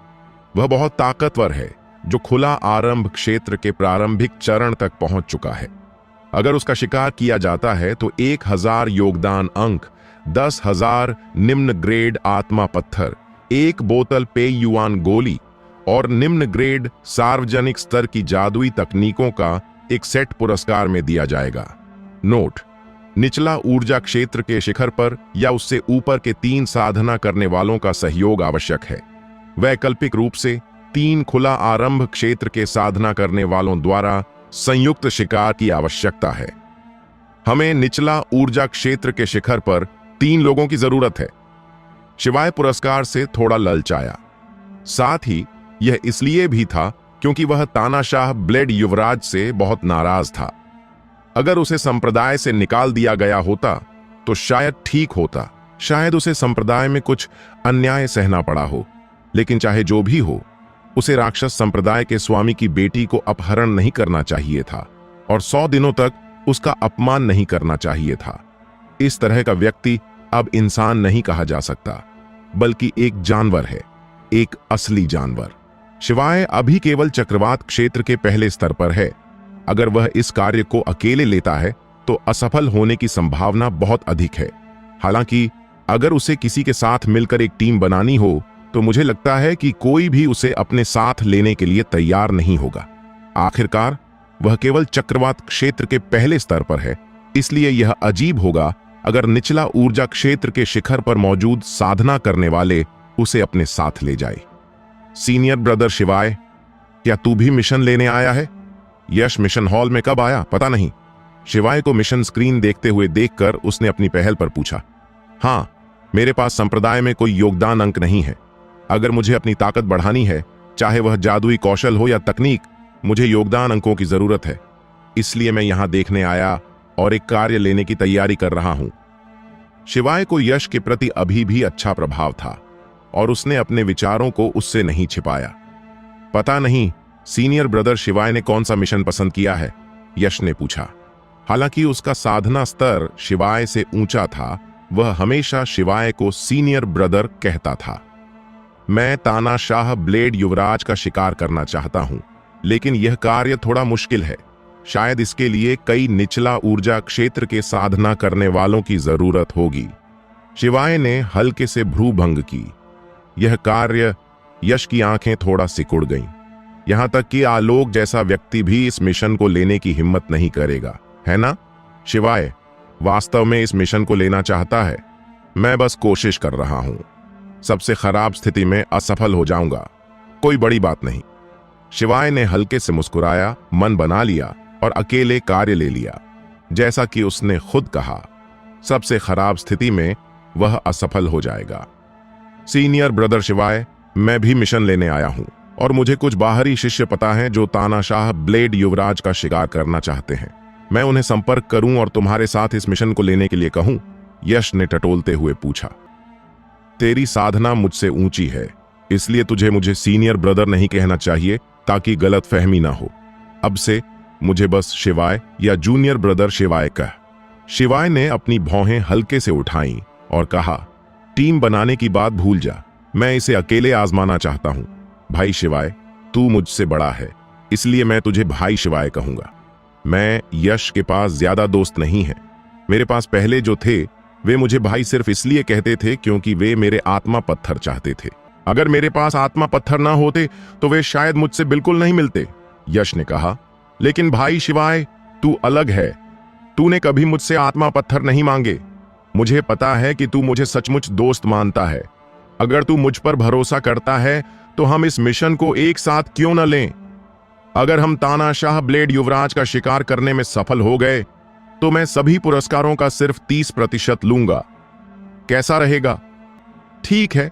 वह बहुत ताकतवर है जो खुला आरंभ क्षेत्र के प्रारंभिक चरण तक पहुंच चुका है। अगर उसका शिकार किया जाता है तो 1000 योगदान अंक, 10,000 निम्न ग्रेड आत्मा पत्थर, 1 बोतल पे युआन गोली और निम्न ग्रेड सार्वजनिक स्तर की जादुई तकनीकों का एक सेट पुरस्कार में दिया जाएगा। नोट: निचला ऊर्जा क्षेत्र के शिखर पर या उससे ऊपर के 3 साधना करने वालों का सहयोग आवश्यक है। वैकल्पिक रूप से 3 खुला आरंभ क्षेत्र के साधना करने वालों द्वारा संयुक्त शिकार की आवश्यकता है। हमें निचला ऊर्जा क्षेत्र के शिखर पर 3 लोगों की जरूरत है। शिवाय पुरस्कार से थोड़ा ललचाया। साथ ही यह इसलिए भी था क्योंकि वह तानाशाह ब्लेड युवराज से बहुत नाराज था। अगर उसे संप्रदाय से निकाल दिया गया होता तो शायद ठीक होता। शायद उसे संप्रदाय में कुछ अन्याय सहना पड़ा हो, लेकिन चाहे जो भी हो, उसे राक्षस संप्रदाय के स्वामी की बेटी को अपहरण नहीं करना चाहिए था और 100 दिनों तक उसका अपमान नहीं करना चाहिए था। इस तरह का व्यक्ति अब इंसान नहीं कहा जा सकता, बल्कि एक जानवर है, एक असली जानवर। शिवाय अभी केवल चक्रवात क्षेत्र के पहले स्तर पर है। अगर वह इस कार्य को अकेले लेता है तो असफल होने की संभावना बहुत अधिक है। हालांकि अगर उसे किसी के साथ मिलकर एक टीम बनानी हो तो मुझे लगता है कि कोई भी उसे अपने साथ लेने के लिए तैयार नहीं होगा। आखिरकार वह केवल चक्रवात क्षेत्र के पहले स्तर पर है, इसलिए यह अजीब होगा अगर निचला ऊर्जा क्षेत्र के शिखर पर मौजूद साधना करने वाले उसे अपने साथ ले जाए। सीनियर ब्रदर शिवाय, क्या तू भी मिशन लेने आया है? यश मिशन हॉल में कब आया पता नहीं। शिवाय को मिशन स्क्रीन देखते हुए देखकर उसने अपनी पहल पर पूछा। हाँ, मेरे पास संप्रदाय में कोई योगदान अंक नहीं है। अगर मुझे अपनी ताकत बढ़ानी है, चाहे वह जादुई कौशल हो या तकनीक, मुझे योगदान अंकों की जरूरत है। इसलिए मैं यहां देखने आया और एक कार्य लेने की तैयारी कर रहा हूं। शिवाय को यश के प्रति अभी भी अच्छा प्रभाव था और उसने अपने विचारों को उससे नहीं छिपाया। पता नहीं सीनियर ब्रदर शिवाय ने कौन सा मिशन पसंद किया है, यश ने पूछा। हालांकि उसका साधना स्तर शिवाय से ऊंचा था, वह हमेशा शिवाय को सीनियर ब्रदर कहता था। मैं तानाशाह ब्लेड युवराज का शिकार करना चाहता हूं, लेकिन यह कार्य थोड़ा मुश्किल है। शायद इसके लिए कई निचला ऊर्जा क्षेत्र के साधना करने वालों की जरूरत होगी। शिवाय ने हल्के से भ्रूभंग की। यह कार्य, यश की आंखें थोड़ा सिकुड़ गईं। यहां तक कि आलोक जैसा व्यक्ति भी इस मिशन को लेने की हिम्मत नहीं करेगा, है ना? शिवाय वास्तव में इस मिशन को लेना चाहता है। मैं बस कोशिश कर रहा हूं। सबसे खराब स्थिति में असफल हो जाऊंगा, कोई बड़ी बात नहीं। शिवाय ने हल्के से मुस्कुराया, मन बना लिया और अकेले कार्य ले लिया। जैसा कि उसने खुद कहा, सबसे खराब स्थिति में वह असफल हो जाएगा। सीनियर ब्रदर शिवाय, मैं भी मिशन लेने आया हूं और मुझे कुछ बाहरी शिष्य पता है जो तानाशाह ब्लेड युवराज का शिकार करना चाहते हैं। मैं उन्हें संपर्क करूं और तुम्हारे साथ इस मिशन को लेने के लिए कहूं? यश ने टटोलते हुए पूछा। तेरी साधना मुझसे ऊंची है, इसलिए तुझे मुझे सीनियर ब्रदर नहीं कहना चाहिए ताकि गलत फहमी ना हो। अब से मुझे बस शिवाय या जूनियर ब्रदर शिवाय कह। शिवाय ने अपनी भौहें हल्के से उठाईं और कहा, टीम बनाने की बात भूल जा, मैं इसे अकेले आजमाना चाहता हूं। भाई शिवाय, तू मुझसे बड़ा है, इसलिए मैं तुझे भाई शिवाय कहूंगा। मैं यश के पास ज्यादा दोस्त नहीं है। मेरे पास पहले जो थे वे मुझे भाई सिर्फ इसलिए कहते थे क्योंकि वे मेरे आत्मा पत्थर चाहते थे। अगर मेरे पास आत्मा पत्थर ना होते तो वे शायद मुझसे बिल्कुल नहीं मिलते। यश ने कहा, लेकिन भाई शिवाय, तू अलग है। तूने कभी मुझसे आत्मा पत्थर नहीं मांगे। मुझे पता है कि तू मुझे सचमुच दोस्त मानता है। अगर तू मुझ पर भरोसा करता है तो हम इस मिशन को एक साथ क्यों न लें? अगर हम तानाशाह ब्लेड युवराज का शिकार करने में सफल हो गए तो मैं सभी पुरस्कारों का सिर्फ 30% लूंगा। कैसा रहेगा? ठीक है।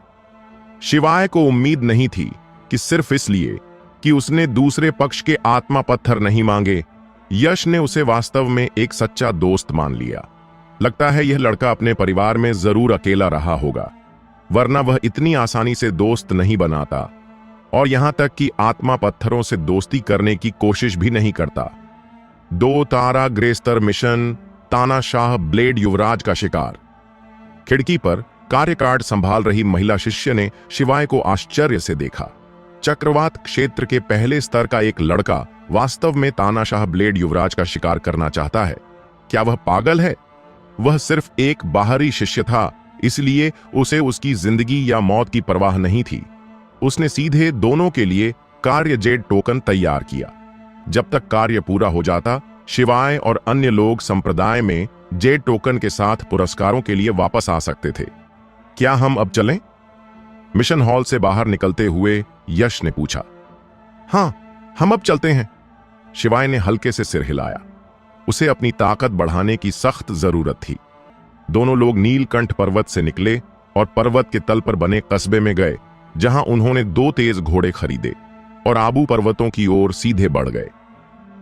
शिवाय को उम्मीद नहीं थी कि सिर्फ इसलिए कि उसने दूसरे पक्ष के आत्मा पत्थर नहीं मांगे, यश ने उसे वास्तव में एक सच्चा दोस्त मान लिया। लगता है यह लड़का अपने परिवार में जरूर अकेला रहा होगा, वरना वह इतनी आसानी से दोस्त नहीं बनाता और यहां तक कि आत्मा पत्थरों से दोस्ती करने की कोशिश भी नहीं करता। 2 तारा ग्रेस्तर मिशन, तानाशाह ब्लेड युवराज का शिकार। खिड़की पर कार्यकार्ड संभाल रही महिला शिष्य ने शिवाय को आश्चर्य से देखा। चक्रवात क्षेत्र के पहले स्तर का एक लड़का वास्तव में तानाशाह ब्लेड युवराज का शिकार करना चाहता है। क्या वह पागल है? वह सिर्फ एक बाहरी शिष्य था, इसलिए उसे उसकी जिंदगी या मौत की परवाह नहीं थी। उसने सीधे दोनों के लिए कार्य जेड टोकन तैयार किया। जब तक कार्य पूरा हो जाता, शिवाय और अन्य लोग संप्रदाय में जेड टोकन के साथ पुरस्कारों के लिए वापस आ सकते थे। क्या हम अब चलें? मिशन हॉल से बाहर निकलते हुए यश ने पूछा। हां, हम अब चलते हैं। शिवाय ने हल्के से सिर हिलाया। उसे अपनी ताकत बढ़ाने की सख्त जरूरत थी। दोनों लोग नीलकंठ पर्वत से निकले और पर्वत के तल पर बने कस्बे में गए, जहां उन्होंने 2 तेज घोड़े खरीदे और आबू पर्वतों की ओर सीधे बढ़ गए।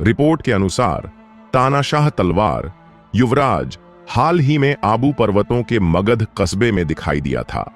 रिपोर्ट के अनुसार तानाशाह तलवार युवराज हाल ही में आबू पर्वतों के मगध कस्बे में दिखाई दिया था।